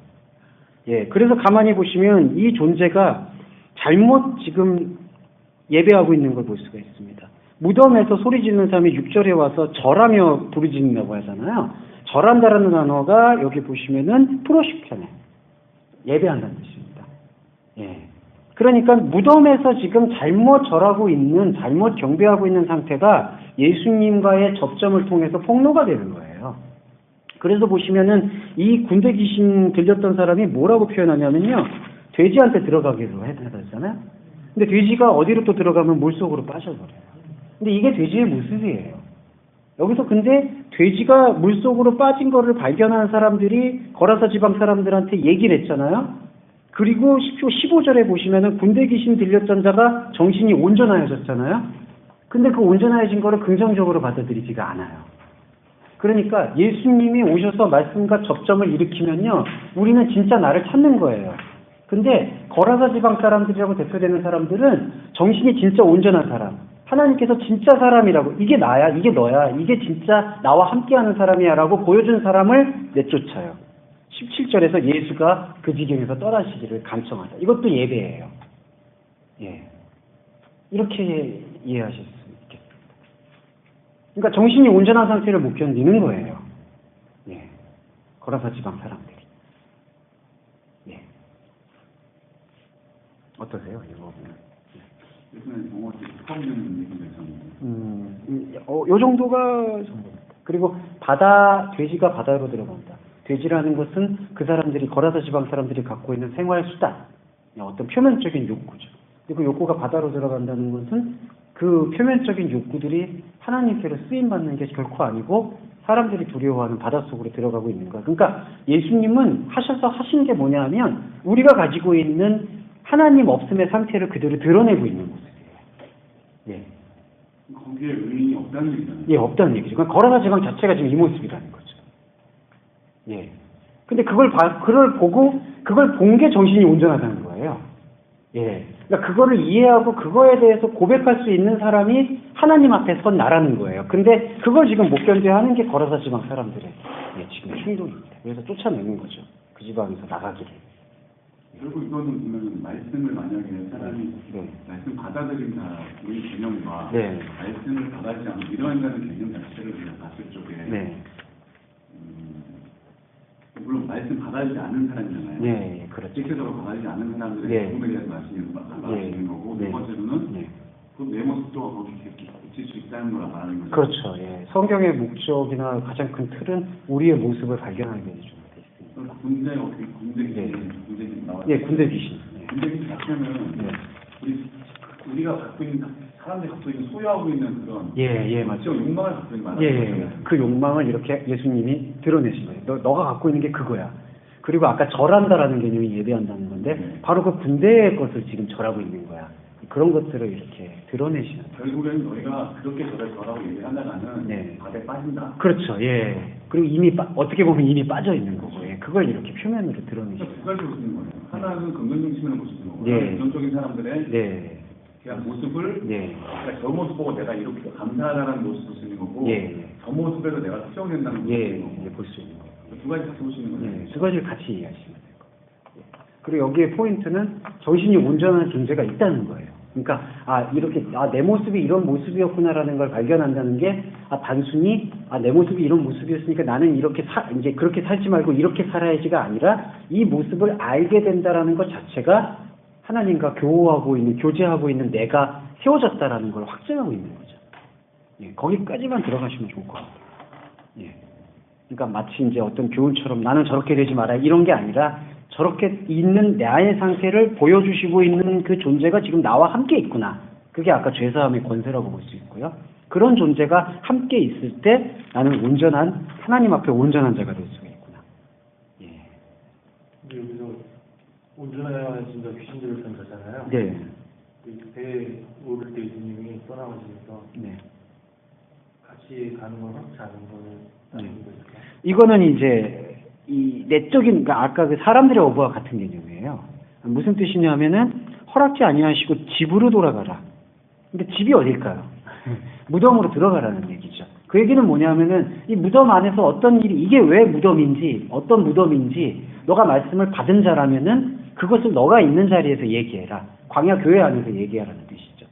예. 그래서 가만히 보시면 이 존재가 잘못 지금 예배하고 있는 걸 볼 수가 있습니다. 무덤에서 소리 지르는 사람이 6절에 와서 절하며 부르짖는다고 하잖아요. 절한다라는 단어가 여기 보시면은 프로시켜네. 예배한다는 뜻입니다. 예. 그러니까 무덤에서 지금 잘못 절하고 있는, 잘못 경배하고 있는 상태가 예수님과의 접점을 통해서 폭로가 되는 거예요. 그래서 보시면은 이 군대 귀신 들렸던 사람이 뭐라고 표현하냐면요. 돼지한테 들어가기로 했잖아요. 근데 돼지가 어디로 또 들어가면 물속으로 빠져버려요. 근데 이게 돼지의 모습이에요. 여기서 근데 돼지가 물속으로 빠진 거를 발견한 사람들이 거라사 지방 사람들한테 얘기를 했잖아요. 그리고 15절에 보시면은 군대 귀신 들렸던 자가 정신이 온전하여졌잖아요. 근데 그 온전해진 거를 긍정적으로 받아들이지가 않아요. 그러니까 예수님이 오셔서 말씀과 접점을 일으키면요. 우리는 진짜 나를 찾는 거예요. 근데 거라사 지방 사람들이라고 대표되는 사람들은 정신이 진짜 온전한 사람. 하나님께서 진짜 사람이라고, 이게 나야, 이게 너야, 이게 진짜 나와 함께하는 사람이야 라고 보여준 사람을 내쫓아요. 17절에서 예수가 그 지경에서 떠나시기를 간청하다. 이것도 예배예요. 예. 이렇게 이해하실 수 있겠습니다. 그러니까 정신이 온전한 상태를 못 견디는 거예요. 예. 거라사 지방 사람들이. 예. 어떠세요? 이거 보면. 예전에 정말 처음 듣는 얘기가 있었는데. 요 정도가 전부입니다. 그리고 돼지가 바다로 들어간다. 돼지라는 것은 그 사람들이, 거라사 지방 사람들이 갖고 있는 생활 수단, 어떤 표면적인 욕구죠. 그리고 욕구가 바다로 들어간다는 것은 그 표면적인 욕구들이 하나님께로 쓰임받는 게 결코 아니고 사람들이 두려워하는 바닷속으로 들어가고 있는 거예요. 그러니까 예수님은 하신 게 뭐냐 하면 우리가 가지고 있는 하나님 없음의 상태를 그대로 드러내고 있는 모습이에요. 예. 거기에 의인이 없다는 얘기잖아요. 예, 없다는 얘기죠. 그러니까 거라사 지방 자체가 지금 이 모습이라는 거죠. 예. 근데 그걸 보고, 그걸 본 게 정신이 온전하다는 거예요. 예. 그러니까 그거를 이해하고 그거에 대해서 고백할 수 있는 사람이 하나님 앞에 선 나라는 거예요. 근데 그걸 지금 못 견뎌 하는 게 거라사 지방 사람들의 지금 충동입니다. 그래서 쫓아내는 거죠. 그 지방에서 나가기를. 결국 이거는 보면 말씀을 만약에 사람이 말씀 받아들인 사람의 개념과 말씀을 받아들이지 않고 일어난다는 개념 자체를 그냥 봤을 적에 물론 말씀 받아들이지 않는 사람이잖아요. 네, 그렇죠. 실제적으로 받아들이지 않는 사람들의 죽음에 대해서 말씀하시는 거고 두 번째로는 그 내 모습도 거기 붙일 수 있다는 걸 말하는 거죠. 그렇죠. 예. 성경의 목적이나 가장 큰 틀은 우리의 모습을 발견하게 해주는 데 있습니다. 군대 어떻게 군대 귀신 나와요? 예, 군대 귀신. 군대 귀신 자체는 우리가 갖고 있는 사람들이 갖고 있는 소유하고 있는 그런 맞죠. 욕망을 갖고 있는 거예요. 그 욕망을 이렇게 예수님이 드러내신 거예요. 너가 갖고 있는 게 그거야. 그리고 아까 절한다라는 개념이 예배한다는 건데 바로 그 군대의 것을 지금 절하고 있는 거야. 그런 것들을 이렇게 드러내시는 거예요. 결국에는 너희가 그렇게 절하고 얘기한다가는 바다에 빠진다. 그렇죠. 예. 그리고 이미 어떻게 보면 이미 빠져 있는 거고, 그걸 이렇게 표면으로 드러내시는 두 가지로 보시는 거예요. 하나는 긍정적인 측면을 보시는 거고, 부정적인 사람들의 그냥 모습을 그러니까 저 모습 보고 내가 이렇게 감사하다는 모습을 쓰는 거고, 저 모습에서 내가 수용된다는 모습을 볼 수 있는 거예요. 두 가지 같이 보시는 거예요. 두 가지를 같이 이해하시면 될 것 같아요. 그리고 여기에 포인트는 정신이 온전한 존재가 있다는 거예요. 그러니까 내 모습이 이런 모습이었구나라는 걸 발견한다는 게 단순히 내 모습이 이런 모습이었으니까 나는 이렇게 이제 그렇게 살지 말고 이렇게 살아야지가 아니라 이 모습을 알게 된다라는 것 자체가 하나님과 교제하고 있는 내가 세워졌다라는 걸 확증하고 있는 거죠. 거기까지만 들어가시면 좋을 것 같아요. 그러니까 마치 이제 어떤 교훈처럼 나는 저렇게 되지 마라 이런 게 아니라 저렇게 있는 나의 상태를 보여주시고 있는 그 존재가 지금 나와 함께 있구나. 그게 아까 죄사함의 권세라고 볼 수 있고요. 그런 존재가 함께 있을 때 나는 온전한 하나님 앞에 온전한 자가 될 수가 있구나. 예. 근데 여기서 온전해야 진짜 귀신들을 던졌잖아요. 네. 배에 오를 때 예수님이 떠나가시면서 네. 같이 가는 건 확지 않은 거는 아닌 거니까. 이거는 이제 이 내적인 그러니까 아까 그 사람들의 어부와 같은 개념이에요. 무슨 뜻이냐면은 허락지 아니하시고 집으로 돌아가라. 근데 집이 어딜까요? 무덤으로 들어가라는 얘기죠. 그 얘기는 뭐냐면은 이 무덤 안에서 어떤 일이 이게 왜 무덤인지 어떤 무덤인지 너가 말씀을 받은 자라면은 그것을 너가 있는 자리에서 얘기해라. 광야 교회 안에서 얘기하라는 뜻이죠.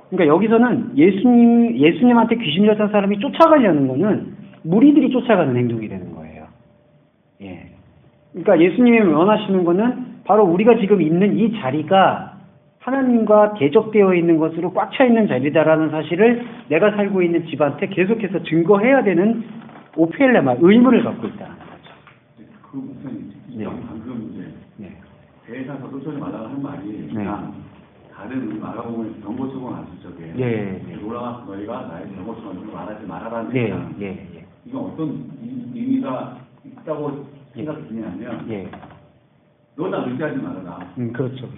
그러니까 여기서는 예수님한테 귀신 들렸던 사람이 쫓아가려는 거는 무리들이 쫓아가는 행동이 되는 거예요. 예. 그러니까 예수님이 원하시는 거는 바로 우리가 지금 있는 이 자리가 하나님과 대적되어 있는 것으로 꽉 차 있는 자리다라는 사실을 내가 살고 있는 집한테 계속해서 증거해야 되는 오펠레마, 의무를 갖고 있다는 거죠. 그 목사님, 네. 방금 이제 네. 배에 타서 쫓아지 말라고 한 말이 그냥 다른 우리 마가복음에서 경고처럼 나왔을 적에 네. 놀라서 너희가 나의 경고처럼 말하지 말아라는 네. 얘기잖아. 예. 이건 어떤 의미가 있다고 생각드냐면 예. 너나 의지하지 말아라. 그렇죠.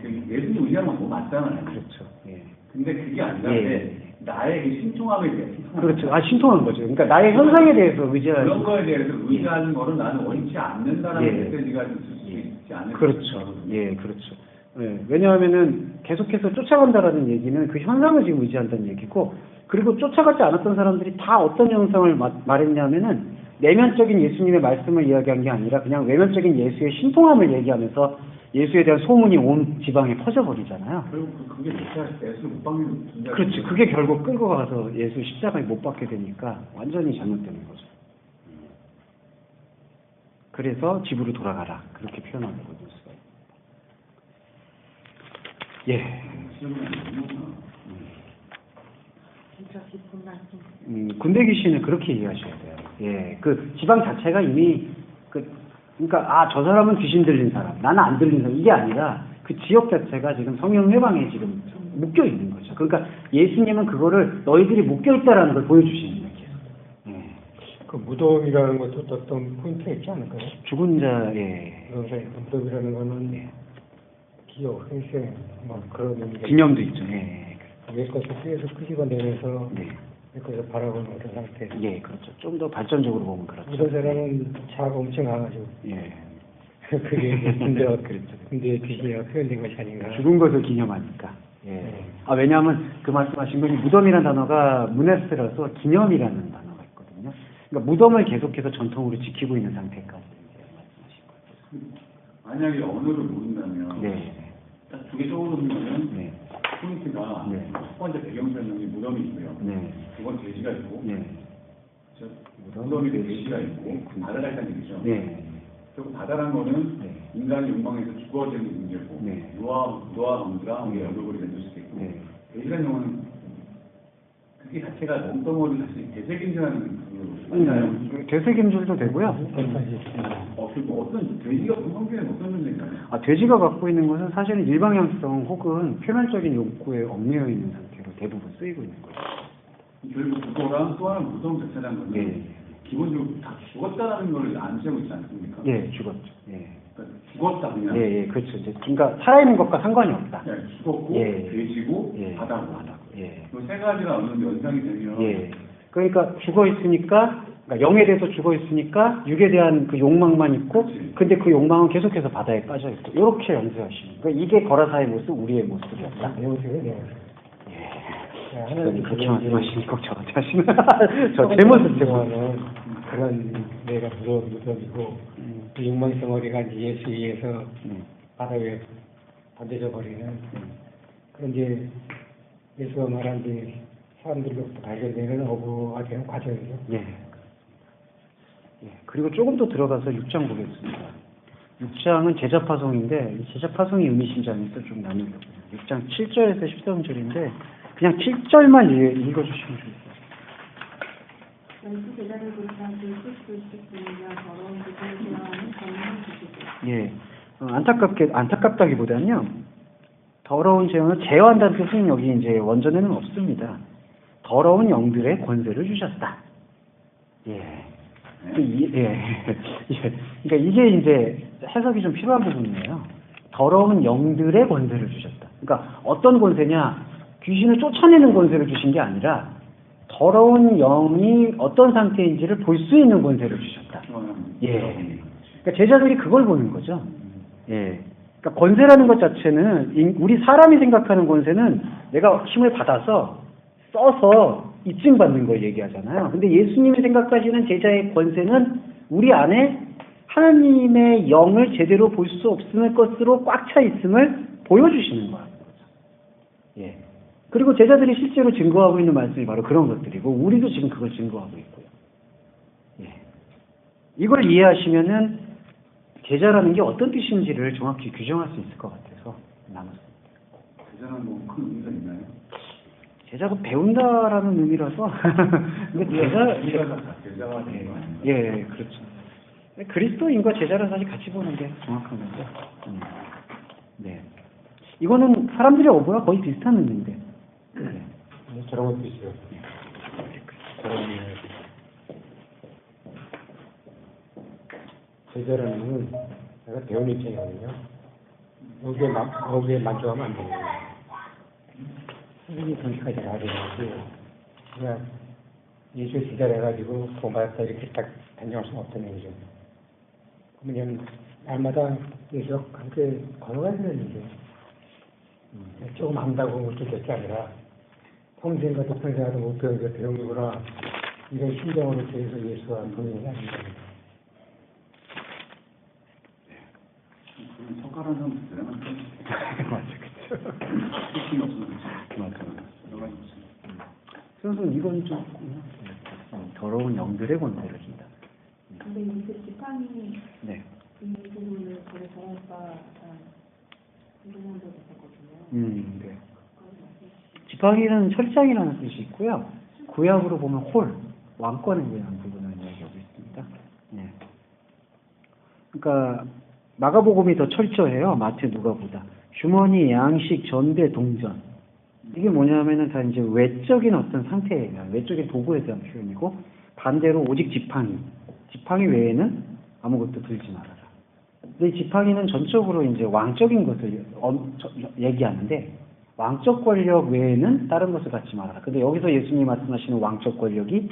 예수님 의지하는 건 뭐 맞잖아요. 그렇죠. 예. 근데 그게 아니라 예. 나의 그 신통함에 대해 그렇죠. 신통한 거죠. 그러니까 나의 현상에 대해서 의지하는 그런 거에 대해서 의지하는 거는 나는 원치 않는다라는 예. 메시지가 있을 수 있지 않을까. 그렇죠. 예, 그렇죠. 예, 왜냐하면은 계속해서 쫓아간다라는 얘기는 그 현상을 지금 의지한다는 얘기고, 그리고 쫓아가지 않았던 사람들이 다 어떤 현상을 말했냐면은 내면적인 예수님의 말씀을 이야기한 게 아니라 그냥 외면적인 예수의 신통함을 얘기하면서 예수에 대한 소문이 온 지방에 퍼져버리잖아요. 결국 그게 예수를 못 받는 존재가 그렇지. 그게 결국 끌고 가서 예수 십자가에 못 박게 되니까 완전히 잘못되는 거죠. 그래서 집으로 돌아가라. 그렇게 표현하는 걸 볼 수가 있습니다. 예. 진짜 깊은 말씀. 군대 귀신을 그렇게 이해하셔야 돼요. 예. 그 지방 자체가 이미 그러니까 저 사람은 귀신 들린 사람, 나는 안 들린 사람 이게 아니라 그 지역 자체가 지금 성령 회방에 지금 묶여 있는 거죠. 그러니까 예수님은 그거를 너희들이 묶여 있다라는 걸 보여주시는 거예요. 예. 그 무덤이라는 것도 어떤 포인트가 있지 않을까요? 죽은 자의 무덤이라는 거는 기억, 회생, 그런 기념도 있죠. 예. 옛것을 계속 끄집어내면서 네. 옛것을 바라보는 그런 상태. 예, 그렇죠. 좀 더 발전적으로 보면 그렇죠. 이런 사람은 자아가 엄청 강하죠. 예. 그게 군대와 그렇죠. 군대의 귀신이라 표현된 것이 아닌가. 죽은 것을 기념하니까. 예. 왜냐하면 그 말씀하신 건 무덤이라는 단어가 문에스라서 기념이라는 단어가 있거든요. 그러니까 무덤을 계속해서 전통으로 지키고 있는 상태까지 말씀하신 거죠. 만약에 언어를 모른다면 네. 딱 두 개 떠오르면은 네. 포인트가 네. 첫 번째 배경 설명이 무덤이 있고요. 네. 두 번째 돼지가 있고 네. 무덤이 돼지가 있고 바다가 있다는 얘기죠. 네. 그리고 바다라는 거는 네. 인간의 욕망에서 죽어지는 문제고 네. 노아 왕들과 우리의 얼굴이 만들 수도 있고 네. 돼지라는 경우는 그게 자체가 몸덩어리를 다시 되새김질하는 그거 맞나요? 되새김질도 되고요. 그리고 어떤 돼지가 성경에는 어떤 존재인가요? 돼지가 갖고 있는 것은 사실은 일방향성 혹은 표면적인 욕구에 얽매여 있는 상태로 대부분 쓰이고 있는 거죠. 결국 그거랑 또 하나 무덤 자체라는 거는 예. 기본적으로 다 죽었다라는 걸 안시하고 있지 않습니까? 예, 죽었죠. 예. 그러니까 죽었다 그냥. 예, 그렇죠. 그러니까 살아있는 것과 상관이 없다. 그냥 죽었고 예. 돼지고 예. 바다고. 예. 그 세 가지가 어느 정도 연상이 되면 예. 그러니까 죽어 있으니까, 그러니까 영에 대해서 죽어 있으니까 육에 대한 그 욕망만 있고, 그렇지. 근데 그 욕망은 계속해서 바다에 빠져 있고, 이렇게 연쇄하시는. 그러니까 이게 거라사의 모습, 우리의 모습이었다. 하나님 그렇게 말씀하시니 꼭 저한테 하시는. 제 모습 정화는 그런 내가 무덤이고 그 욕망 덩어리가 이제 예수 위에서 바다 위에 던져져 버리는 그런 이제 예수가 말한 그 사람들로부터 발견되는 어부가 되는 과정이죠. 예. 예. 그리고 조금 더 들어가서 6장 보겠습니다. 6장은 제자파송인데 이 제자파송의 의미심장에서 좀 나누려고요. 6장 7절에서 13절인데 그냥 7절만 읽어주시면 좋겠어요. 열두 제자를 부르사 그리스도시이며 더러운 것을 좋아하는 정한 주시고. 예. 안타깝다기보다는요. 더러운 죄원을 제어한다는 뜻은 여기 이제 원전에는 없습니다. 더러운 영들의 권세를 주셨다. 예. 그러니까 이게 이제 해석이 좀 필요한 부분이에요. 더러운 영들의 권세를 주셨다. 그러니까 어떤 권세냐? 귀신을 쫓아내는 권세를 주신 게 아니라 더러운 영이 어떤 상태인지를 볼 수 있는 권세를 주셨다. 예. 그러니까 제자들이 그걸 보는 거죠. 예. 그러니까 권세라는 것 자체는 우리 사람이 생각하는 권세는 내가 힘을 받아서 써서 입증받는 걸 얘기하잖아요. 근데 예수님이 생각하시는 제자의 권세는 우리 안에 하나님의 영을 제대로 볼 수 없을 것으로 꽉 차 있음을 보여주시는 거예요. 예. 그리고 제자들이 실제로 증거하고 있는 말씀이 바로 그런 것들이고 우리도 지금 그걸 증거하고 있고요. 예. 이걸 이해하시면은 제자라는 게 어떤 뜻인지를 정확히 규정할 수 있을 것 같아서 나눴습니다. 제자는 뭐 큰 의미가 있나요? 제자가 배운다라는 의미라서 근데 제자가 되는 거 아니에요? 예, 그렇죠. 그리스도인과 제자를 사실 같이 보는 게 정확한 건데. 네. 이거는 사람들의 어부와 거의 비슷한 의미인데. 네. 저런 것도 있어요. 제자라는 건 내가 배운 입장이거든요. 여기에 만족하면 안 돼요. 선생님이 그렇게까지 가야 되는지 그냥 예수의 제자를 해가지고 구원받았다 이렇게 딱 단정할 수는 없다는 얘기죠. 그러면 날마다 예수와 함께 걸어가야 되는 얘기죠. 조금 안다고 못될 게 아니라 평생 같은 평생 하도 못 배운 게 배운 거구나 이런 심정으로 계속 예수와 동행이 아닙니다. 성과라는 사람도 대단한 맞아, 그렇죠. 힘이 없어서 맞아. 여러 가지 있습니다. 그래서 이건 좀 더러운 영들의 권세를 준다. 근데 이제 지팡이 네. 이 부분을 저희 정원과 궁금한 적이 있었거든요. 네. 지팡이는 철장이라는 뜻이 있고요. 구약으로 보면 홀, 왕권에 대한 부분을 이야기하고 있습니다. 네. 그러니까 마가복음이 더 철저해요. 마태 누가보다. 주머니, 양식, 전대, 동전. 이게 뭐냐면은 다 이제 외적인 어떤 상태예요. 외적인 도구에 대한 표현이고 반대로 오직 지팡이. 지팡이 외에는 아무것도 들지 말아라. 근데 이 지팡이는 전적으로 이제 왕적인 것을 얘기하는데 왕적 권력 외에는 다른 것을 갖지 말아라. 근데 여기서 예수님이 말씀하시는 왕적 권력이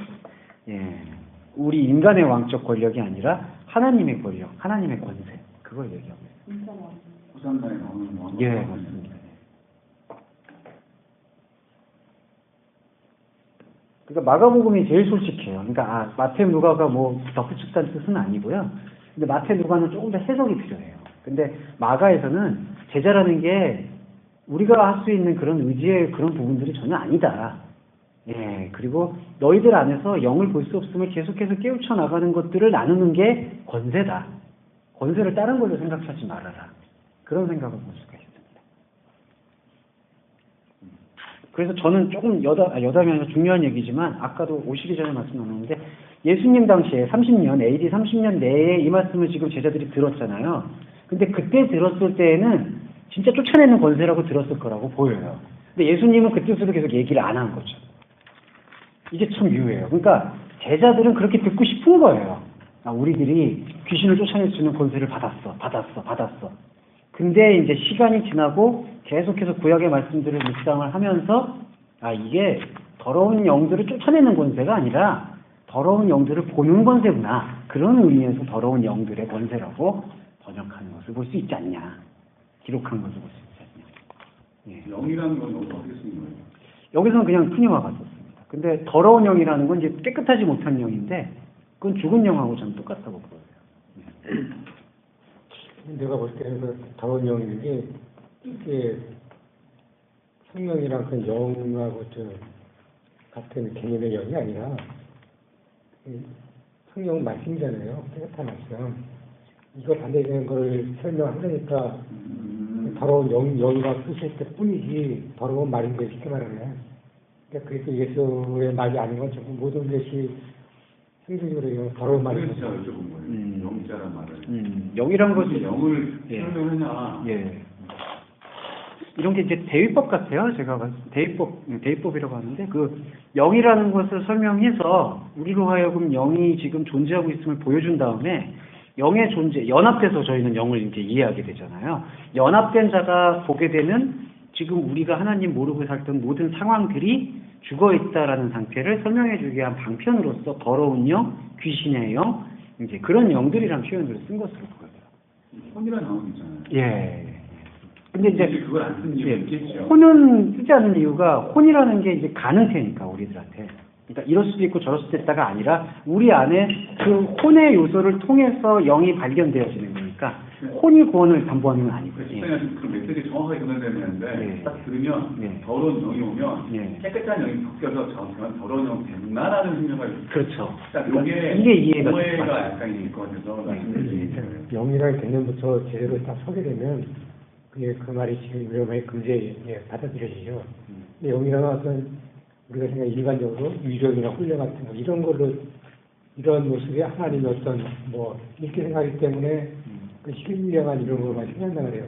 우리 인간의 왕적 권력이 아니라 하나님의 권력, 하나님의 권세. 그걸 얘기하고 있습니다. 부산사에 나오는 왕. 예, 맞습니다. 그러니까 마가복음이 제일 솔직해요. 그러니까 마태 누가가 뭐 덧붙였다는 뜻은 아니고요. 근데 마태 누가는 조금 더 해석이 필요해요. 근데 마가에서는 제자라는 게 우리가 할 수 있는 그런 의지의 그런 부분들이 전혀 아니다. 예, 그리고 너희들 안에서 영을 볼 수 없음을 계속해서 깨우쳐 나가는 것들을 나누는 게 권세다. 권세를 다른 걸로 생각하지 말아라. 그런 생각을 볼 수가 있습니다. 그래서 저는 조금 여담이 아니라 중요한 얘기지만 아까도 오시기 전에 말씀 나눴는데 예수님 당시에 30년, AD 30년 내에 이 말씀을 지금 제자들이 들었잖아요. 근데 그때 들었을 때에는 진짜 쫓아내는 권세라고 들었을 거라고 보여요. 근데 예수님은 그 뜻으로 계속 얘기를 안 한 거죠. 이게 참 유해요. 그러니까 제자들은 그렇게 듣고 싶은 거예요. 우리들이 귀신을 쫓아낼 수 있는 권세를 받았어. 근데 이제 시간이 지나고 계속해서 구약의 말씀들을 묵상을 하면서 이게 더러운 영들을 쫓아내는 권세가 아니라 더러운 영들을 보는 권세구나. 그런 의미에서 더러운 영들의 권세라고 번역하는 것을 볼 수 있지 않냐. 기록한 것을 볼 수 있지 않냐. 예. 영이라는 건 어떻게 쓰는 거예요? 여기서는 그냥 푸니화가 썼습니다. 근데 더러운 영이라는 건 이제 깨끗하지 못한 영인데 그건 죽은 영하고 좀 똑같다고 보여요. 내가 볼 때는 그 더러운 영이 이게 생명이랑 그 영하고 같은 개념의 영이 아니라 성경은 말씀이잖아요. 깨끗한 말씀. 이거 반대되는 걸 설명하려니까 더러운 영이가 쓰실 때 뿐이지 더러운 말인데 쉽게 말하면. 그러니까 그래서 예수의 말이 아닌 건 전부 모든 것이 상징적으로 더러운 말이죠. 제가 여쭤본 거예요. 영자란 말을. 영이란 것이 영을 설명하냐. 예. 이런 게 이제 대위법 같아요. 제가 대위법이라고 하는데 그 영이라는 것을 설명해서 우리로 하여금 영이 지금 존재하고 있음을 보여준 다음에 영의 존재, 연합돼서 저희는 영을 이제 이해하게 되잖아요. 연합된 자가 보게 되는 지금 우리가 하나님 모르고 살던 모든 상황들이 죽어 있다라는 상태를 설명해주기 위한 방편으로서 더러운 영, 귀신의 영, 이제 그런 영들이란 표현을 쓴 것으로 보여요. 혼이라는 단어도 있잖아요. 예. 근데 이제 그걸 안 쓴 이유가 있겠죠. 혼은 쓰지 않는 이유가 혼이라는 게 이제 가능성이니까 우리들한테. 그러니까 이럴 수도 있고 저럴 수도 있다가 아니라 우리 안에 그 혼의 요소를 통해서 영이 발견되어지는 거니까 혼이 구원을 담보하는 건 아니고요. 식당에서 그런 메시지 정확하게 전달돼야 되는데 예. 딱 들으면 예. 더러운 영이 오면 예. 깨끗한 영이 바뀌어서 저는 더러운 영 됐나라는 생각을 그렇죠. 딱 그러니까 이게 이해가 오해가 약간 있을 것 같아서 말씀드리는 영이라는 개념부터 제대로 딱 서게 되면 그게 그 말이 지금 위험하게 금세 받아들여지죠. 근데 영이라는 어떤 우리가 생각 일반적으로 유령이나 훈련 같은 거 이런 걸로 이런 모습이 하나님의 어떤 뭐 이렇게 생각하기 때문에 그 신령한 이런 거만 생각한단 말이에요.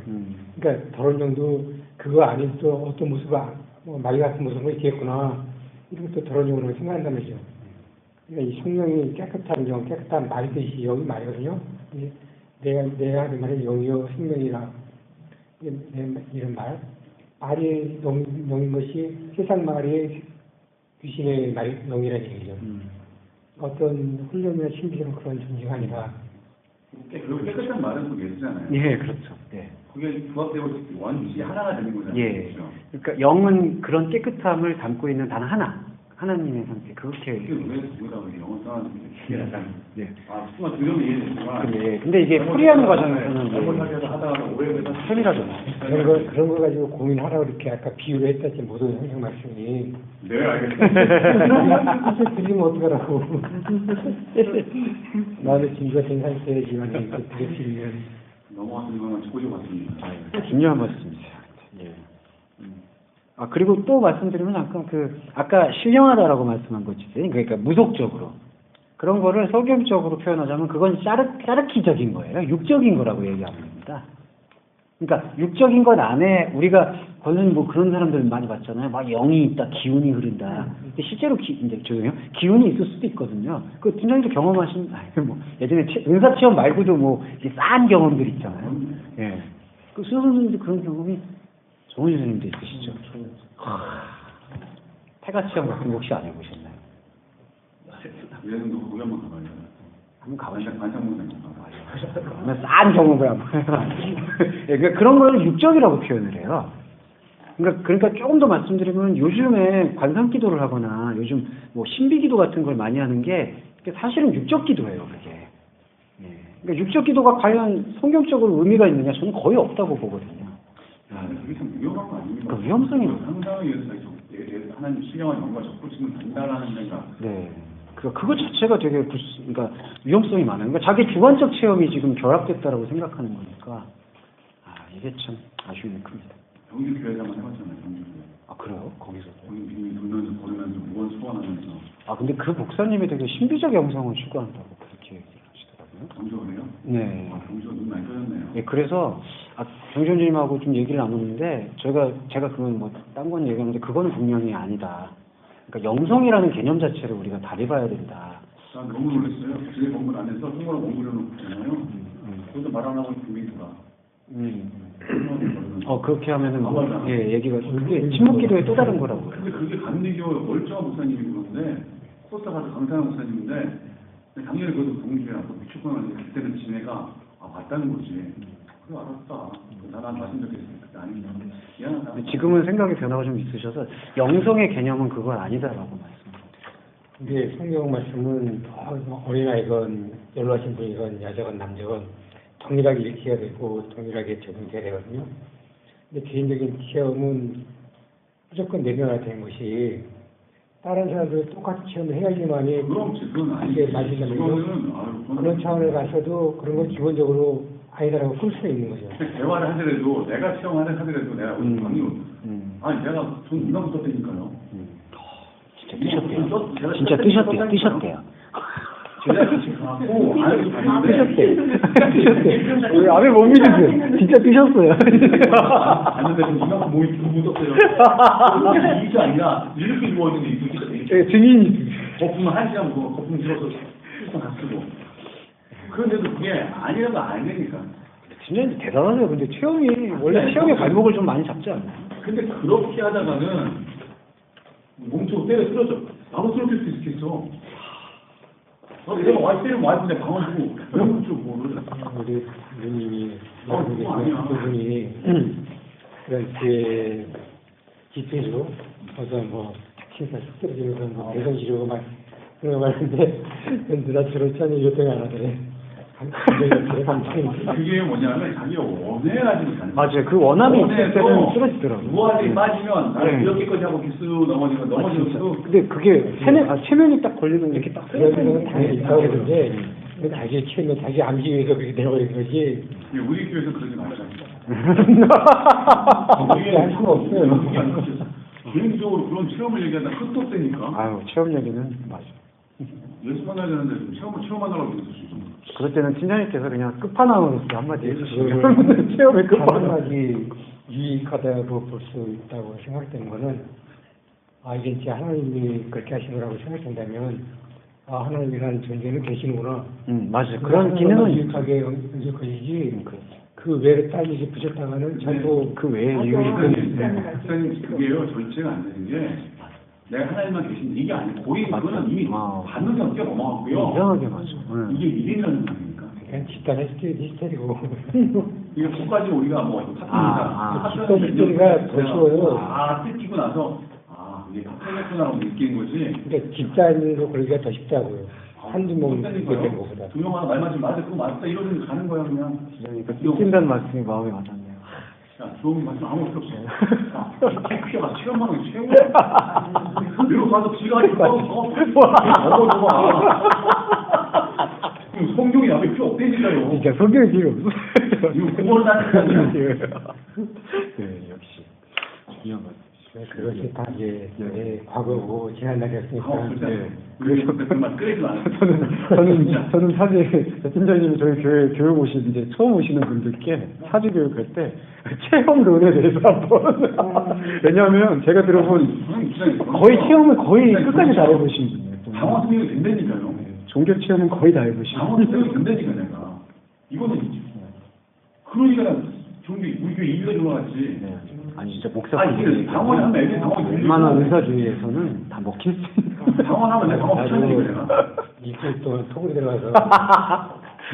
그러니까 더러운 영도 그거 아닌 또 어떤 모습, 뭐 마귀 같은 모습이 있겠구나 이런 또 더러운 영으로 생각한단 말이죠. 그러니까 이 성령이 깨끗한 영, 깨끗한 말이듯이 영이 말이거든요. 내가 하는 말이 영이요 생명이라 이런 말이 영인 것이 세상 말이 귀신의 영이라는 얘기죠. 어떤 훈련이나 신비적인 그런 존재가 아니라 그리고 깨끗한 말은 또 예수잖아요. 예, 그렇죠. 예. 그게 부합되고 원시 하나가 되는 거잖아요. 예. 그렇죠? 그러니까 영은 그런 깨끗함을 담고 있는 단 하나, 하나님의 상태. 그렇게. 이게 왜 우리가 영어 써놨는지 이게 약간 예. 순간 들으면 이해되지만 예. 근데 이게 풀이하는 과정에서는 잘못하게 하다가 오해가 셈이라죠. 그런 거 가지고 고민하라고 이렇게 아까 비유를 했다지 모든 성경 말씀이 네, 알겠습니다. 이제 들리면 어떡하라고. 나는 진주가 된 상태지만 이렇게 들으시면 넘어가는 거는 꼬리고 같습니다. 중요한 말씀이세요. 예. 아, 그리고 또 말씀드리면 아까 신령하다라고 말씀한 거지. 그러니까 무속적으로. 그런 거를 성경적으로 표현하자면 그건 짜르키적인 거예요. 육적인 거라고 얘기하는 겁니다. 그러니까 육적인 것 안에 우리가 권선님 뭐 그런 사람들 많이 봤잖아요. 막 영이 있다, 기운이 흐른다. 근데 실제로 기운이 있을 수도 있거든요. 그 팀장님도 경험하신 뭐 예전에 은사 체험 말고도 뭐 싸한 경험들 있잖아요. 예. 그 수호 선생님도 그런 경험이 정훈 선생님도 있으시죠? 태가 체험 같은 거 혹시 안 해보셨나요? 얘는 거기 한번 가봐야 돼요. 한번 가보시죠. 반창문생 가봐요. 싼 경험을 한번. 그러니까 그런 걸 육적이라고 표현을 해요. 그러니까 조금 더 말씀드리면 요즘에 관상기도를 하거나 요즘 뭐 신비기도 같은 걸 많이 하는 게 사실은 육적기도예요, 그게. 그러니까 육적기도가 과연 성경적으로 의미가 있느냐? 저는 거의 없다고 보거든요. 그게 참 위험한 거 아닙니까? 그 위험성이 상상에 의해서 하나님 신령한 영과 접붙이면 된다라는 생각. 네. 그거 자체가 되게 그러니까 위험성이 많아요. 그러니까 자기 주관적 체험이 지금 결합됐다라고 생각하는 거니까 이게 참 아쉬움이 큽니다. 경주교회에서 한번 해봤잖아요, 경주교회. 아, 그래요? 거기서도? 거기 빙빙 돌면서 걸으면서 무건 소원하면서. 아, 근데 그 목사님이 되게 신비적 영성을 추구한다고 그렇게 얘기를 하시더라고요. 경주교회요? 네. 경주가 눈 많이 떠졌네요. 예, 그래서 경전님하고 좀 얘기를 나눴는데 제가 그건 뭐 딴 건 얘기하는데 그거는 분명히 아니다. 그러니까 영성이라는 개념 자체를 우리가 다리 봐야 된다. 난 너무 놀랐어요. 제 건물 안에서 통화로 머무려 놓잖아요. 거기서 말 안 하고 빙빙 돌아. 그렇게 하면은 뭐, 얘기가 그게 침묵기도의 또 다른 거라고. 근데 그게 감리교 멀쩡한 목사님이 그러는데 코스타 가서 강사한 목사님인데 당연히 그것도 동주야. 미쳤구나. 그때는 지네가 맞다는 거지. 그래 알았다. 나는 말씀드리겠습니다. 그게 아닙니다. 미안하다. 지금은 생각의 변화가 좀 있으셔서 영성의 개념은 그건 아니다라고 말씀드려요. 근데 성경 말씀은 어린아이건 연로하신 분이건 여자건 남자건 동일하게 읽혀야 되고 동일하게 적용돼야 되거든요. 근데 개인적인 체험은 무조건 내면화되는 것이 다른 사람들 똑같이 체험을 해야지만이 그럼 그건 아니지. 이게 맞으려면 그런 차원에 가서도 그런 건 기본적으로 아니다라고 끌 수 있는 거죠. 대화를 하더라도 내가 체험하는 하더라도 내가 아니 내가 전 이만 썼다니까요. 진짜 뜨셨대요. 제자도 지금 가고 아내도 갔는데 뜨셨대. 우리 아베 못 믿으세요. 진짜 뜨셨어요. 갔는데 좀 이만큼 몸이 둥둥 떴어요. 이게 아니라 이렇게 누워있는데 이게 증인이. 거품을 한 시간 먹고 거품 들어서 다 쓰고 그런데도 그게 아니라고 안 되니까. 진짜 대단하세요. 근데 체험이 원래 체험의 발목을 좀 많이 잡지 않나요? 근데 그렇게 하다가는 몸쪽으로 때려 쓰러져. 바로 쓰러질 수 있겠어. 내가 와이프 때리면 와이프한테 방언 주고 이런 줄 모르. 우리 누님이 그거 아니야. 그분이 그런 뒤에 집회로 어떤 뭐 심사 숙제로 뭐 대선 치료가 막 그런 거 말인데 누나 들었잖니 요청이 안 하더래. 그게 뭐냐면 자기가 원해가지고 가는 거야. 맞아요. 그 원함이 있을 때는 쓰러지더라고요. 무한히 빠지면 나는 네. 이렇게까지 하고 기스 넘어지면 넘어지면서 근데 그게 체면이 딱 걸리면 이렇게 딱 그런 건 당연히 있다고 그러는데 자기 체면 자기 암기 위해서 그렇게 되어버린 거지. 우리 교회에서 그러지 말자. 그렇게 할 수가 없어요. 개인적으로 그런 체험을 얘기하다 끝도 없다니까. 아유, 체험 얘기는 맞아. 예수 만나야 되는데 체험하느라고 그랬을 수 있어. 그럴 때는 팀장님께서 그냥 끝판왕으로서 한마디 해주시면 그거를 체험의 한 끝판왕. 가지 유익하다고 볼 수 있다고 생각되는 거는 이게 이제 하나님이 그렇게 하신 거라고 생각된다면 하나님이라는 존재는 계시는구나. 맞아요. 그런 기능은 유익하게 여길 것이지 그 외에 딸이 이제 부졌다가는 전부 그 외에 맞아. 유익은 목사님 그게요 전체가 안 되는 게 내가 하나님만 계신 이게 아니고 거의 그거는 이미 받는 사람 뛰어넘어갔고요. 이상하게 맞아. 이게 일이라는 말이니까. 그냥 집단의 히스테리고 이게 끝까지 우리가 뭐 집단 히스테리가 더 쉬워요. 뜯기고 나서 이게 다 틀렸구나라고 느끼는 거지. 그러니까 집단으로 걸기가 더 쉽다고요. 한두 명 되는 것보다. 두 명 하나 말 맞으면 맞아 그거 맞다 이러면 가는 거야 그냥. 그러니까 뜯긴다는 말씀이 마음에 와닿네요. 야, 주홍이 맞으면 아무 필요 없어. 캐피가 체험만 하고 최고야. 이러고 가서 지가 하니까 성경이 앞에 필요 없다니까요. 진짜 성경이 필요 없어. 이거 공부를 하니까요. 네, 역시 중요한 것 그것이 다 이제 과거고 지난 날이었으니까. 그래서 그만 끄지 마. 저는 사실 팀장님이 저희 교회 오신 이제 처음 오시는 분들께 사주 교육할 때 체험론에 대해서 한번 왜냐하면 제가 들어본 거의 체험을 거의 끝까지 다 해보신 분이에요. 방어 승리가 된다니까요. 종교 체험은 거의 다 해보신 방어 승리가 된다니까 내가. 이거는 그러니까 종교 우리 교회 이미가 들어갔지. 아니 진짜 목사 이게 방언하면 애들이 방언이 웬만한 의사주의에서는 다 먹힐 수 있는 방언하면 내가 방언 붙여내니까 내가. 이틀 동안 톡을 들어가서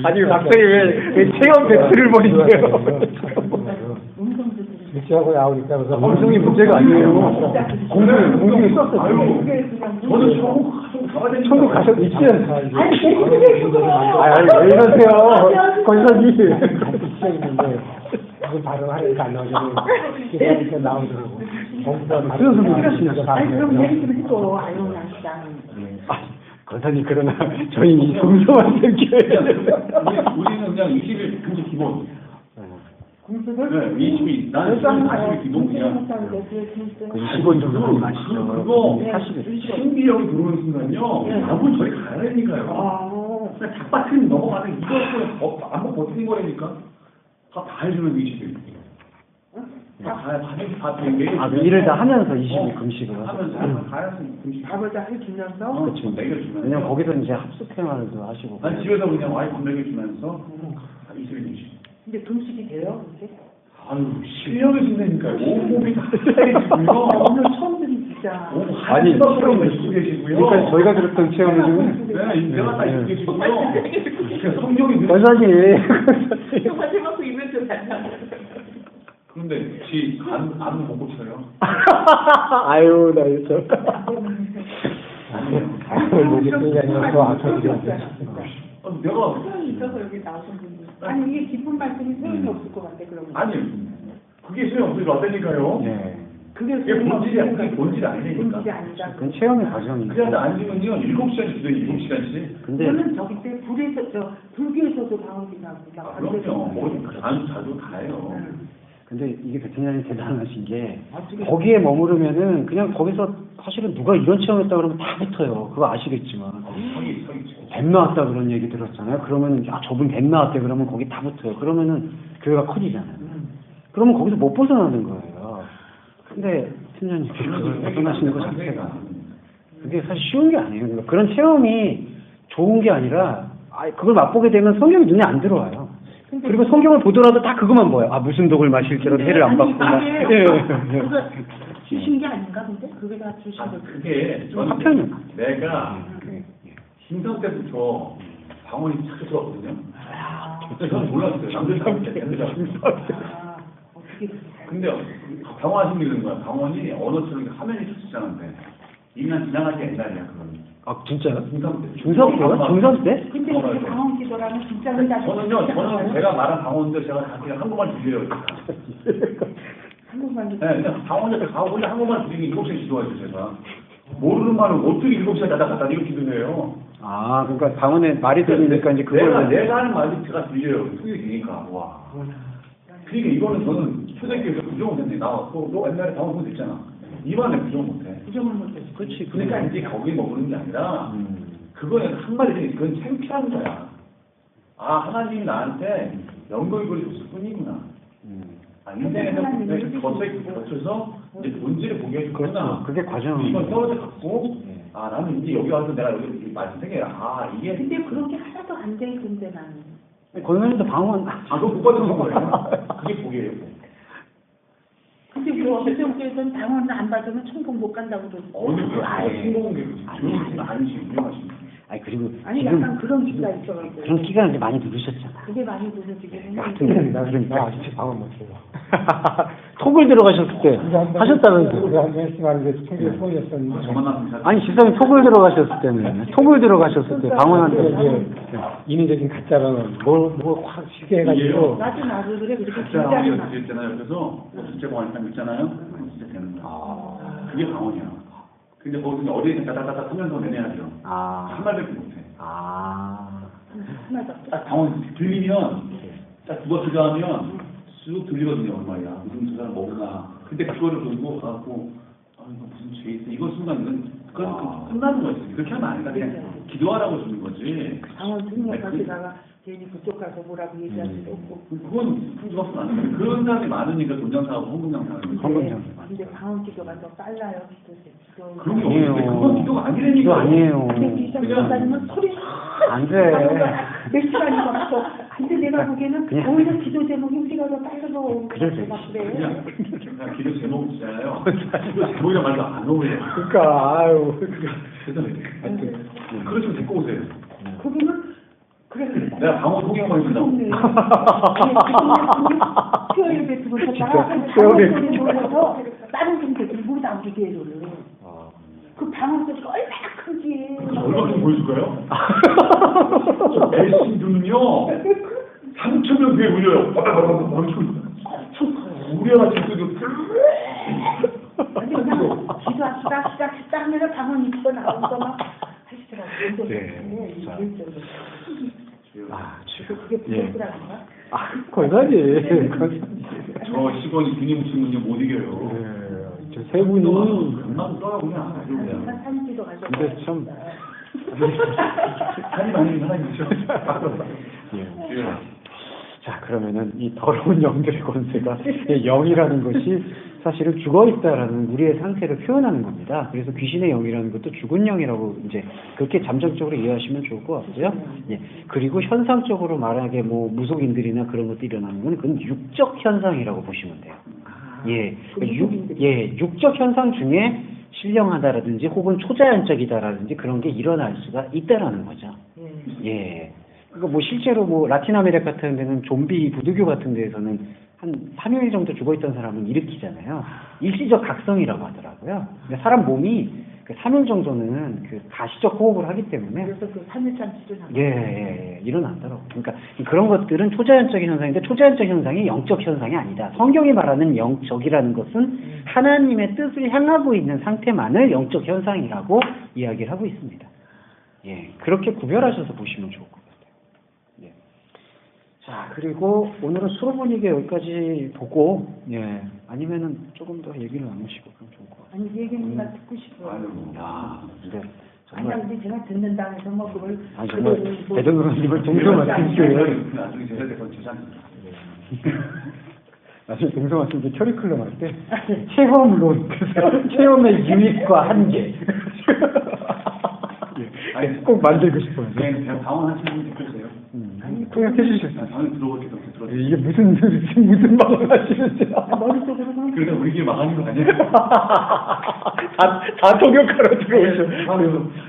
아니 갑자기 왜 체험 배틀을 벌이세요? 유치하고 나오니까 그래서 방송이 문제가 아니에요. 공부 썼어요. 저는 천국 가야 되니까. 천국 가셔도 있어요. 아니, 왜 이러세요? 권사님. 있는데 무슨 발언하니까 안 나오잖아요. 기다리니까 나오더라고. 무슨 소리 하시냐고. 아니, 그럼 얘기 좀 해줘. 아유, 나 진짜. 권사님 그러나 저희 이 동서만 생겨요. 우리는 그냥 20일 금지 기본. 네, 20일. 나는 40일 기본이야. 그 20원 정도 하지 마시죠. 그거 사실은 신비력이 들어오는 순간요. 나쁜 저리 가야 되니까요. 그냥 닭밭은 넘어가는 이거 안 먹고 버티는 거라니까. 다 해주는 20일. 일을 다 하면서 20일 금식을 하면서 가야지 금식. 밥을 다 해주면서? 그렇죠. 먹여주면서. 왜냐면 거기서 이제 합숙 생활도 하시고. 난 집에서 그냥 와이프 먹여주면서 20일 금식. 근데 금식이 돼요? 그게? 아유, 실력이 신다니까요. 온몸이 다 살아있고요. 오늘 처음 듣는 진짜. 아니, 체험 입고 계시고요. 그러니까 저희가 들었던 체험은 지금 네, 내가 다 입고 계시고요. 성경이 권사님. 정말 해갖고 이벤트 다녀. 그런데 지 안 못 고쳐요. 아유, 나 이거. 모르겠는 아니라 더 아파지게 내가 소용이 있어서 여기 나오신 분이. 아니, 이게 기쁜 말씀이 소용이 없을 것 같아, 그러면. 아니 그게 소용 없을 것 같다니까요. 네. 그게 그게 본질이 아니니까. 본질이 아니다. 그건 체험의 과정이니까. 그래서 앉으면요 7시간씩 기도해 7시간씩. 근데 저는 저기 때 불교에서도 방언이라고. 그럼요. 뭐 자주 가요. 근데 이게 대통령이 대단하신 게 거기에 머무르면은 그냥 거기서 사실은 누가 이런 체험했다 그러면 다 붙어요. 그거 아시겠지만. 성이 뱀 나왔다 그런 얘기 들었잖아요. 그러면 야 저분 뱀 나왔대 그러면 거기 다 붙어요. 그러면은 교회가 커지잖아요. 그러면 거기서 못 벗어나는 거예요. 근데 팀장님 그걸 벗어나시는 것 자체가 그게 사실 쉬운 게 아니에요. 그러니까 그런 체험이 좋은 게 아니라 그걸 맛보게 되면 성경이 눈에 안 들어와요. 그리고 성경을 보더라도 다 그것만 보여요. 아 무슨 독을 마실지라도 해를 안 받고 막. 그거 주신 게 아닌가 근데? 그게 다 주신 거. 그게 저는 화편이요. 내가 신성 때부터 방언이 착 들어왔거든요. 저는 몰랐어요. 남들 근데 방언하신 게 있는 거야. 방언이 언어처럼 이렇게 화면이 쳤었잖아요. 이미 난 지나간 게 옛날이야 그건. 아 진짜요? 중3 때. 중3 때? 근데 그 방언 기도라면 진짜 의자. 저는 제가 말한 방언도 제가 다 그냥 한국말 들려요. 한국말. 네, 그냥 방언 옆에 가고 혼자 한국말 들리면 7시에 기도하죠 제가. 모르는 말을 어떻게 7시에 다다다다 이렇게 기도해요. 아 그러니까 방언에 말이 들리니까 이제 그걸 내가 하는 말이 제가 들려요. 통역이 되니까. 와. 그러니까 이거는 저는 초대교회에서 부정을 했네. 너 옛날에 방언 공부 됐잖아. 이 말에 부정 못해. 부정을 못해. 그렇지. 그러니까 이제 거기 머무는 게 아니라 그거는 한마디로 그건 창피한 거야. 아 하나님이 나한테 영광을 줬을 뿐이구나. 아 인생에서 거쳐서 이제 본질을 보게 해줬구나. 그렇죠. 그게 과정. 이건 떨어져 갖고 아 나는 이제 여기 와서 내가 여기 말씀 생겨라. 아 이게 근데 그런 게 하나도 안 돼 있는데 나는. 권사님도 방언. 그거 못 받는 거예요. 그게 복이에요. 근데 그 어떤 방언을 안 받으면 천국 못 간다고 그러지. 어느 그 성공한 게 조용히 아니지 유명하신. 아니 그리고 아니 지금 약간 그런 기가 있어가지고. 그런 끼가 이제 많이 누르셨잖아. 그게 많이 누르지기는 하여튼 나 그러니까 아직 방언 못해요. 톡을 들어가셨을 때 하셨다면서요. 우리 한 번씩 하는데 통계 소이였었는데. 저만 나면 아니 지성이 톡을 들어가셨을 때는 톡을 들어가셨을 때 방언한테 인위적인 가짜는 뭐확 쉽게 해가지고 나도 그래 그렇게 진짜 진짜로 방언이 나. 있잖아요. 그래서 진짜 방언이 딱 있잖아요. 진짜 되는 거야. 그게 방언이야. 근데 거기서 어디에 다다다다 하면서 내내야죠. 한 말밖에 못해. 하나도. 딱 방언 들리면 딱 누가 기도하면 쑥 들리거든요. 얼마야. 무슨 저 사람 뭐구나. 근데 그거를 보고 가고 이거 무슨 죄 있어. 이거 순간 그건 끝나는 거지. 그렇게 하면 안 돼. 그냥 기도하라고 주는 거지. 방언 듣는 거기다가 괜히 그쪽 가서 뭐라고 얘기할 수도 없고. 그건 풀지밖에 안 돼. 그런 사람이 많으니까 돈장사하고 헌금장사하고. 근데 방언 기도가 더 빨라요. 기도. 그런 게 없는데 그건 기도가 아니라니까. 기도 아니에요. 근데 기도하다니면 소리 안 돼. 몇 시간이 가서 근데 내가 보기에는 오히려 기도 제목이 우리가 더 빨라서 그래. 그냥 기도 제목 있잖아요. 기도 제목이란 말도 안 어울려. 그러니까 아유 그래서 그걸 좀 데리고 오세요. 거기는 그래. 내가 방어 소개만 해준다고. 수요일 배트부터 방어 소리 몰라서 다른 분들 모두 안 주게 해줘요. 그 방어 소리가 얼마나 큰지. 얼마 좀 보여줄까요? 저 배신들은요 3,000명 뒤에 울려요. 우리가 지금 아니 그냥 시작 하면 방언이 있어 나오니까 막 하시더라고요. 그게 부끄러운가? 권사님 저 10원이 주님 치면요 못 이겨요. 저 세 분이 금방 떠요 그냥. 산지도 가서. 근데 참 한이 많이 하나님이죠. 자 그러면은 이 더러운 영들의 권세가 영이라는 것이 사실은 죽어 있다라는 우리의 상태를 표현하는 겁니다. 그래서 귀신의 영이라는 것도 죽은 영이라고 이제 그렇게 잠정적으로 이해하시면 좋을 것 같고요. 예. 그리고 현상적으로 말하게 뭐 무속인들이나 그런 것들이 일어나는 건 그건 육적 현상이라고 보시면 돼요. 육적 현상 중에 신령하다라든지 혹은 초자연적이다라든지 그런 게 일어날 수가 있다라는 거죠. 예. 그러니까 뭐 실제로 뭐 라틴 아메리카 같은 데는 좀비 부두교 같은 데에서는 한 3일 정도 죽어있던 사람은 일으키잖아요. 일시적 각성이라고 하더라고요. 근데 사람 몸이 그 3일 정도는 그 가시적 호흡을 하기 때문에 그래서 그 3일간 치료나. 일어나더라고요. 그러니까 그런 것들은 초자연적인 현상인데 초자연적 현상이 영적 현상이 아니다. 성경이 말하는 영적이라는 것은 하나님의 뜻을 향하고 있는 상태만을 영적 현상이라고 이야기를 하고 있습니다. 예, 그렇게 구별하셔서 보시면 좋을 것 같아요. 예. 자, 그리고 오늘은 수로보니게 여기까지 보고, 예, 아니면은 조금 더 얘기를 나누시고 그럼 좋을 것 같아요. 아니 얘기만 듣고 싶어요. 야, 근데 아니 정말, 근데 제가 듣는다 해서 뭐 그걸 아니, 정말 그대로 뭐 대동로님을 동서 말씀드려요. 나중에 제가 돼서 재산입니다. 나중에 동서 말씀드 커리큘럼 할 때 체험론, 체험의 유익과 한계. 아니, 꼭 만들고 싶어요. 그냥 당황하시는 분 계세요. 통역해 주셨어요. 당연히 들어볼게요. 들어볼게요. 이게 무슨 말을 하시는지. 머릿속으로만 그러다 우리끼리 망하는 거 아니에요? 다 통역하러 들어오셔.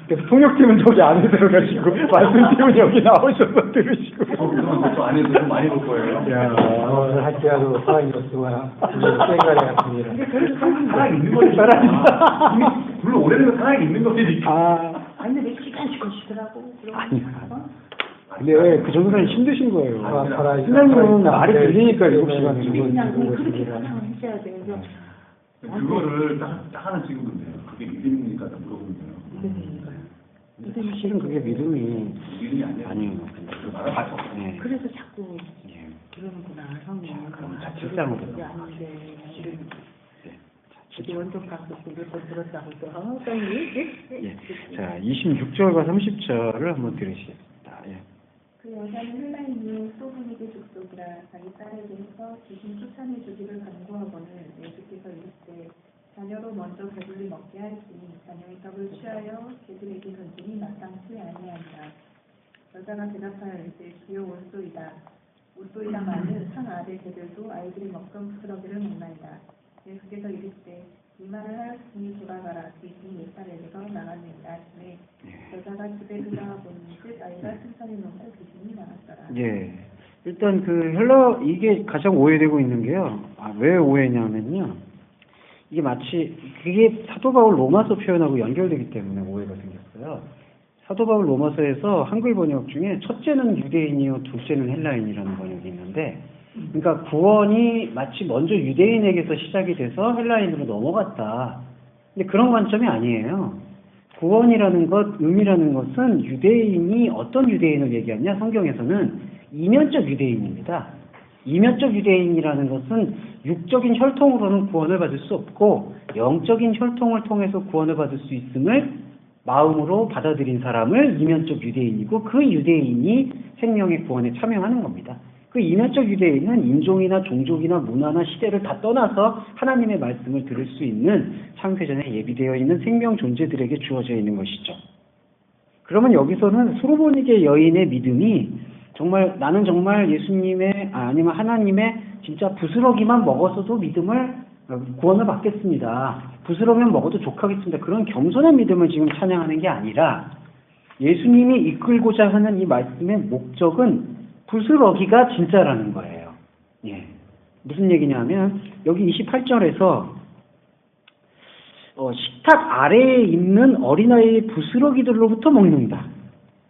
그래서 통역팀은 저기 안에 들어가시고, 말씀팀은 여기 나오셔서 들으시고. 그동안 그쪽 안에서 좀 많이 볼 거예요. 야, 오늘 할때라도 살아있는 동안 쌩가리 같습니다. 살아있는 거니까. 물론 오래된 거 살아있는 거니까. 아니 왜 시간씩 거시더라고. 아니, 근데 왜 그 정도는 힘드신 거예요. 살아있는 신랑님은 말이 들리니까 7시간을 그냥 두고 그렇게 있습니다. 설명을 해줘야 돼요. 그래서 그거를 딱 하나 찍으면 돼요. 그게 믿음입니까? 딱 물어보면 돼요. 믿음이 실은 그게 믿음이 믿음이 아니에요. 아니에요. 그 말을 하죠. 네. 그래서 자꾸 예. 그러는구나 성님. 그럼 자칫잘못 그게 아닌데 지금 네. 저도 원정 감독도 몇번 들었다고 또 성님. 예. 자, 26절과 30절을 한번 들으시겠습니다. 예. 그 여자는 헬라인이 소분에게 족속이라 자기 딸에게 해서 귀신 쫓아내 주기를 간구하거늘 예수께서 이르시되 자녀로 먼저 배불리 먹게 할지니 자녀의 떡을 취하여 개들에게 던지니 마땅치 아니하니라. 여자가 대답하여 이르되 주여 올소이다. 올소이다마는 산 아래 개들도 아이들이 먹던 부스러기를 먹나이다. 예수께서 이르시되 이 말을 하였으니 돌아가라. 귀신이 옛사람에게서 나갔느니라 하시매 여자가 집에 들어가 보는즉 아이가 승천해 놓고 귀신이 나갔더라. 예. 일단 그 헬라 이게 가장 오해되고 있는 게요. 왜 오해냐면요. 이게 마치 그게 사도 바울 로마서 표현하고 연결되기 때문에 오해가 생겼어요. 사도 바울 로마서에서 한글 번역 중에 첫째는 유대인이요 둘째는 헬라인이라는 번역이 있는데, 그러니까 구원이 마치 먼저 유대인에게서 시작이 돼서 헬라인으로 넘어갔다. 근데 그런 관점이 아니에요. 구원이라는 것, 의미라는 것은 유대인이 어떤 유대인을 얘기하냐? 성경에서는 이면적 유대인입니다. 이면적 유대인이라는 것은 육적인 혈통으로는 구원을 받을 수 없고 영적인 혈통을 통해서 구원을 받을 수 있음을 마음으로 받아들인 사람을 이면적 유대인이고, 그 유대인이 생명의 구원에 참여하는 겁니다. 그 이면적 유대인은 인종이나 종족이나 문화나 시대를 다 떠나서 하나님의 말씀을 들을 수 있는 창세전에 예비되어 있는 생명 존재들에게 주어져 있는 것이죠. 그러면 여기서는 수로보니게 여인의 믿음이 정말 나는 정말 예수님의 아니면 하나님의 진짜 부스러기만 먹었어도 믿음을 구원을 받겠습니다. 부스러기만 먹어도 족하겠습니다. 그런 겸손한 믿음을 지금 찬양하는 게 아니라 예수님이 이끌고자 하는 이 말씀의 목적은 부스러기가 진짜라는 거예요. 예. 무슨 얘기냐면 여기 28절에서 식탁 아래에 있는 어린아이의 부스러기들로부터 먹는다.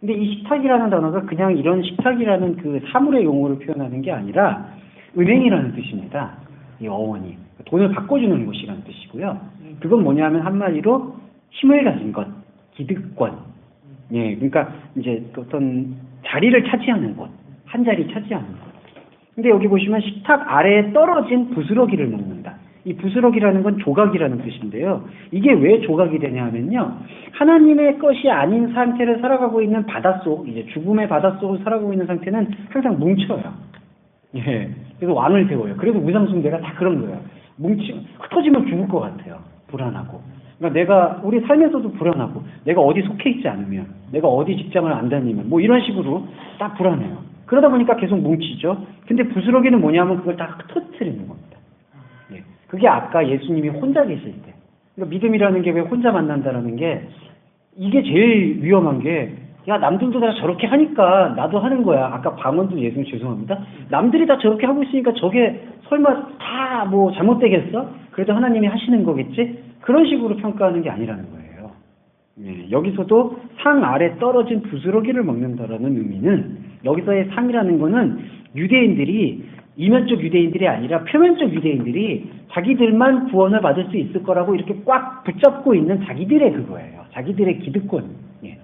근데 이 식탁이라는 단어가 그냥 이런 식탁이라는 그 사물의 용어를 표현하는 게 아니라 은행이라는 뜻입니다. 이 어원이. 돈을 바꿔주는 곳이라는 뜻이고요. 그건 뭐냐면 한마디로 힘을 가진 것, 기득권. 예, 그러니까 이제 어떤 자리를 차지하는 곳, 한 자리 차지하는 곳. 근데 여기 보시면 식탁 아래에 떨어진 부스러기를 먹는다. 이 부스러기라는 건 조각이라는 뜻인데요. 이게 왜 조각이 되냐 하면요. 하나님의 것이 아닌 상태를 살아가고 있는 바닷속, 이제 죽음의 바닷속을 살아가고 있는 상태는 항상 뭉쳐요. 예. 그래서 왕을 세워요. 그래서 우상숭배가 다 그런 거예요. 흩어지면 죽을 것 같아요. 불안하고. 그러니까 우리 삶에서도 불안하고, 내가 어디 속해 있지 않으면, 내가 어디 직장을 안 다니면, 뭐 이런 식으로 딱 불안해요. 그러다 보니까 계속 뭉치죠. 근데 부스러기는 뭐냐면 그걸 다 흩어뜨리는 겁니다. 예. 그게 아까 예수님이 혼자 계실 때. 그러니까 믿음이라는 게 왜 혼자 만난다라는 게, 이게 제일 위험한 게, 야, 남들도 다 저렇게 하니까 나도 하는 거야. 아까 방언도 예수님 죄송합니다. 남들이 다 저렇게 하고 있으니까 저게 설마 다 뭐 잘못되겠어? 그래도 하나님이 하시는 거겠지? 그런 식으로 평가하는 게 아니라는 거예요. 예, 여기서도 상 아래 떨어진 부스러기를 먹는다라는 의미는, 여기서의 상이라는 거는 유대인들이, 이면적 유대인들이 아니라 표면적 유대인들이 자기들만 구원을 받을 수 있을 거라고 이렇게 꽉 붙잡고 있는 자기들의 그거예요. 자기들의 기득권. 예.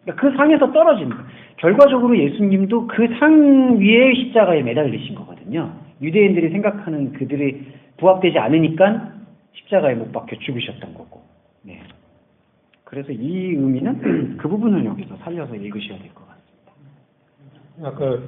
그러니까 그 상에서 떨어지는 거예요. 결과적으로 예수님도 그 상 위에 십자가에 매달리신 거거든요. 유대인들이 생각하는 그들이 부합되지 않으니까 십자가에 못 박혀 죽으셨던 거고. 네. 그래서 이 의미는 그 부분을 여기서 살려서 읽으셔야 될 것 같습니다. 아까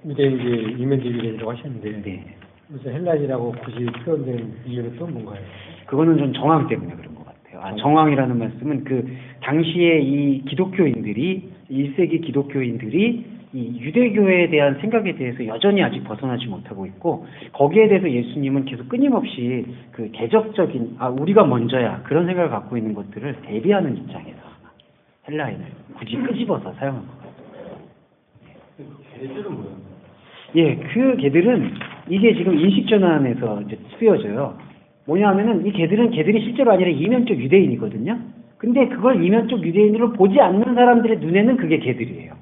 유대인들이 이면지기라고 하셨는데 네. 그래서 헬라인이라고 굳이 표현된 이유는 또 뭔가요? 그거는 좀 정황 때문에 그런 것 같아요. 정황이라는 말씀은 그 당시에 이 기독교인들이 1세기 기독교인들이 이 유대교에 대한 생각에 대해서 여전히 아직 벗어나지 못하고 있고 거기에 대해서 예수님은 계속 끊임없이 그 대적적인 우리가 먼저야 그런 생각을 갖고 있는 것들을 대비하는 입장에서 헬라인을 굳이 끄집어서 사용한 것 같아요. 개들은 뭐예요? 예, 그 개들은 이게 지금 인식전환에서 이제 쓰여져요. 뭐냐 하면은 이 개들은 개들이 실제로 아니라 이면적 유대인이거든요. 근데 그걸 이면적 유대인으로 보지 않는 사람들의 눈에는 그게 개들이에요.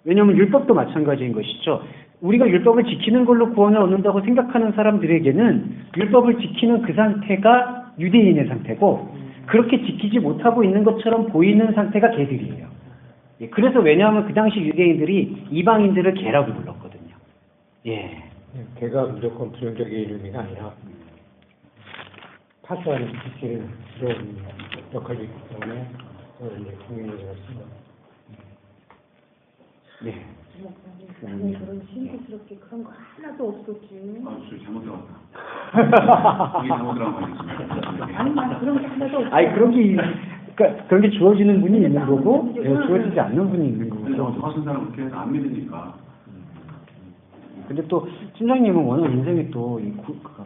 왜냐하면 율법도 마찬가지인 것이죠. 우리가 율법을 지키는 걸로 구원을 얻는다고 생각하는 사람들에게는 율법을 지키는 그 상태가 유대인의 상태고 그렇게 지키지 못하고 있는 것처럼 보이는 상태가 개들이에요. 예, 그래서 왜냐하면 그 당시 유대인들이 이방인들을 개라고 불렀거든요. 예. 개가 무조건 부정적인 의미가 아니라 파수하는 지키는 그런 역할이 있기 때문에 이제 국민을 했습니다. 네. 아니 그런 신비스럽게 그런 거 하나도 없었지. 저 잘못 들어갔다. 이게 잘못 들어간 말이지. 아니 나 그런 게 하나도 없어. 아니 그런 게 주어지는 분이 있는 거고 주어지지 않는 분이 있는 근데 저 거고. 같은 사람 그렇게 해서 안 믿으니까. 근데 또 팀장님은 워낙 인생에 또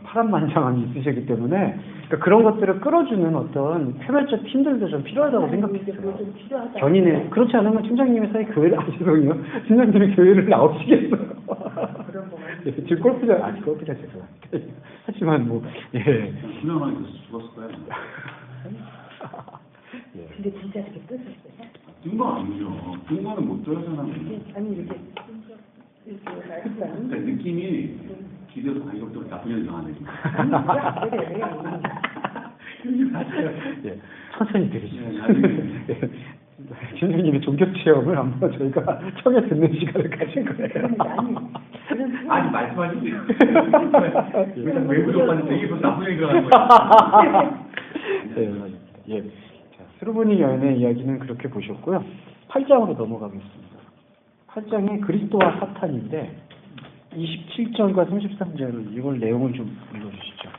파란만장함이 있으시기 때문에 그러니까 그런 것들을 끌어주는 어떤 표별적 팀들도 좀 필요하다고 생각해요. 좀 필요하다. 견인해. 그렇지 않으면 팀장님의 사이 교회를 죄송해요. 팀장님이 교회를 나오시겠어요. 그런 거 예, 지금 골프장 죄송합니다. 하지만 뭐 예. 수명하게 죽었을 거야. 예. 근데 진짜 이렇게 뜯었어요? 뜬거 아니죠. 뜬 거는 못 줘요, 사람이. 아니 이렇게 말씀. 그러니까 느낌이 기대도 이것도 나쁜 년이 정하네. 예, 천천히 들으시죠. 네, 예, 팀장님의 종교 체험을 한번 저희가 청해 듣는 시간을 가진 거예요. 아니 말씀하시지. 외부 조건인데 이게 무슨 나쁜 년이 들어가는 거야. 예. 자, 스루보니 여인의 이야기는 그렇게 보셨고요. 8장으로 넘어가겠습니다. 8장에 그리스도와 사탄인데 27절과 33절을 이걸 내용을 좀 읽어주시죠.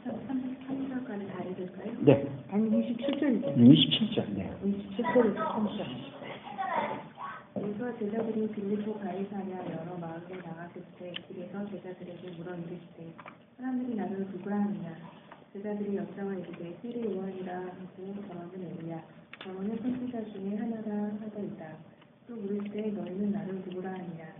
33절까지 다 읽을까요? 네. 아니 27절이죠. 27절. 네. 27절에서 30절. 예수와 제자들이 빌립보 가이사랴 여러 마을에 나갔을 때 길에서 제자들에게 물어 이르시되 사람들이 나를 누구라 하느냐. 제자들이 여자와 이르되 세례 요한이라 하고 저는 엘리야 저는 선지자 중에 하나라 하더이다. 또 물으시되 너희는 나를 누구라 하느냐.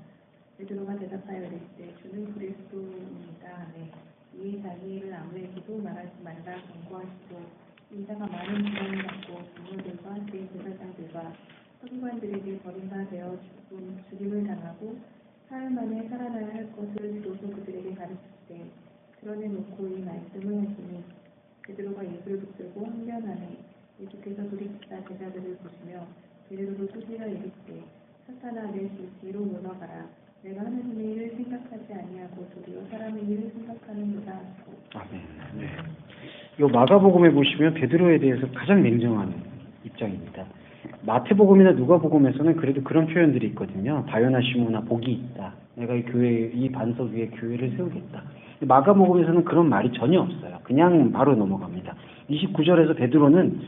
베드로가 대답하여 이르시되 주는 그리스도입니다 하매 이에 자기를 아무에게도 말하지 말라 경고하시고 인자가 많은 비난을 받고 장로들과 대제사장들과 서기관들에게 버림받아 죽임을 당하고 사흘 만에 살아나야 할 것을 비로소 그들에게 가르치시되 드러내놓고 이 말씀을 하시니 베드로가 예수를 붙들고 항변하니 예수께서 돌이키사 제자들을 보시며 베드로를 소리가 이르시되 사탄아 내 뒤로 물러가라. 내가 하나님의 일을 생각하지 아니하고 도리어 사람의 일을 생각하는도다 하시고. 아멘. 네. 요 마가복음에 보시면 베드로에 대해서 가장 냉정한 입장입니다. 마태복음이나 누가복음에서는 그래도 그런 표현들이 있거든요. 다요나 시모나 복이 있다. 내가 이 반석 위에 교회를 세우겠다. 마가복음에서는 그런 말이 전혀 없어요. 그냥 바로 넘어갑니다. 29절에서 베드로는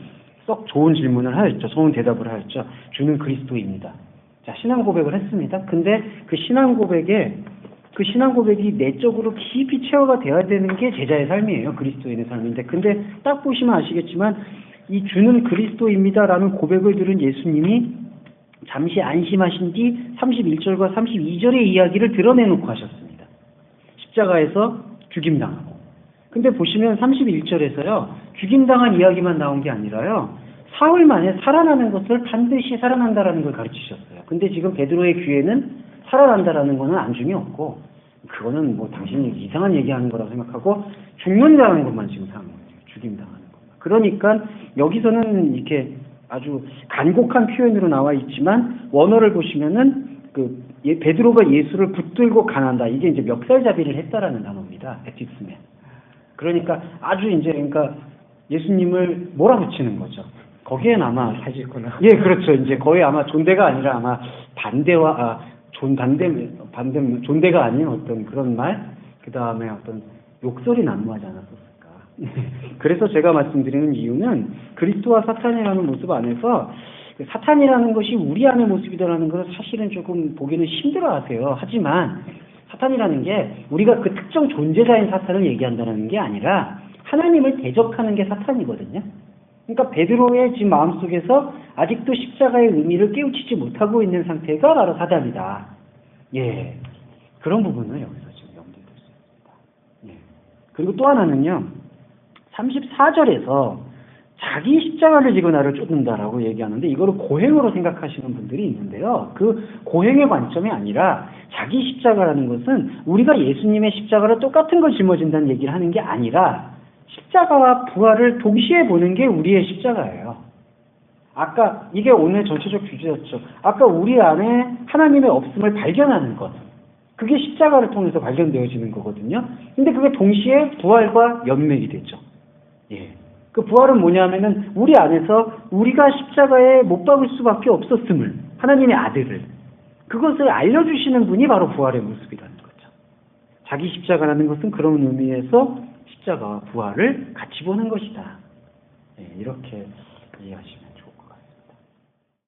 썩 좋은 질문을 하였죠. 좋은 대답을 하였죠. 주는 그리스도입니다. 자, 신앙 고백을 했습니다. 근데 그 신앙 고백이 내적으로 깊이 체화가 되어야 되는 게 제자의 삶이에요. 그리스도인의 삶인데. 근데 딱 보시면 아시겠지만 이 주는 그리스도입니다라는 고백을 들은 예수님이 잠시 안심하신 뒤 31절과 32절의 이야기를 드러내놓고 하셨습니다. 십자가에서 죽임당하고. 근데 보시면 31절에서요. 죽임당한 이야기만 나온 게 아니라요. 사흘 만에 살아나는 것을 반드시 살아난다라는 걸 가르치셨어요. 근데 지금 베드로의 귀에는 살아난다라는 거는 안중이 없고 그거는 뭐 당신이 이상한 얘기하는 거라고 생각하고 죽는다는 것만 지금 생각해요. 죽임당하는 것. 그러니까 여기서는 이렇게 아주 간곡한 표현으로 나와 있지만 원어를 보시면은 베드로가 예수를 붙들고 가난다. 이게 이제 멱살잡이를 했다라는 단어입니다. 베티스맨. 그러니까 아주 이제 그러니까 예수님을 몰아붙이는 거죠. 거기엔 아마 하시구나. 예, 그렇죠. 이제 거의 아마 존대가 아니라 아마 반대와 존대가 아닌 어떤 그런 말, 그 다음에 어떤 욕설이 난무하지 않았었을까. 그래서 제가 말씀드리는 이유는 그리스도와 사탄이라는 모습 안에서 사탄이라는 것이 우리 안의 모습이다라는 것을 사실은 조금 보기는 힘들어하세요. 하지만 사탄이라는 게 우리가 그 특정 존재자인 사탄을 얘기한다는 게 아니라 하나님을 대적하는 게 사탄이거든요. 그러니까 베드로의 지금 마음속에서 아직도 십자가의 의미를 깨우치지 못하고 있는 상태가 바로 사단이다. 예, 그런 부분을 여기서 지금 염두에 둘 수 있습니다. 예. 그리고 또 하나는요, 34절에서 자기 십자가를 지고 나를 쫓는다라고 얘기하는데 이거를 고행으로 생각하시는 분들이 있는데요. 그 고행의 관점이 아니라 자기 십자가라는 것은 우리가 예수님의 십자가를 똑같은 걸 짊어진다는 얘기를 하는 게 아니라 십자가와 부활을 동시에 보는 게 우리의 십자가예요. 아까 이게 오늘 전체적 주제였죠. 아까 우리 안에 하나님의 없음을 발견하는 것. 그게 십자가를 통해서 발견되어지는 거거든요. 근데 그게 동시에 부활과 연맥이 되죠. 예. 그 부활은 뭐냐면은 우리 안에서 우리가 십자가에 못 박을 수밖에 없었음을, 하나님의 아들을, 그것을 알려주시는 분이 바로 부활의 모습이라는 거죠. 자기 십자가라는 것은 그런 의미에서 십자가와 부활을 같이 보는 것이다. 예, 이렇게 이해하시면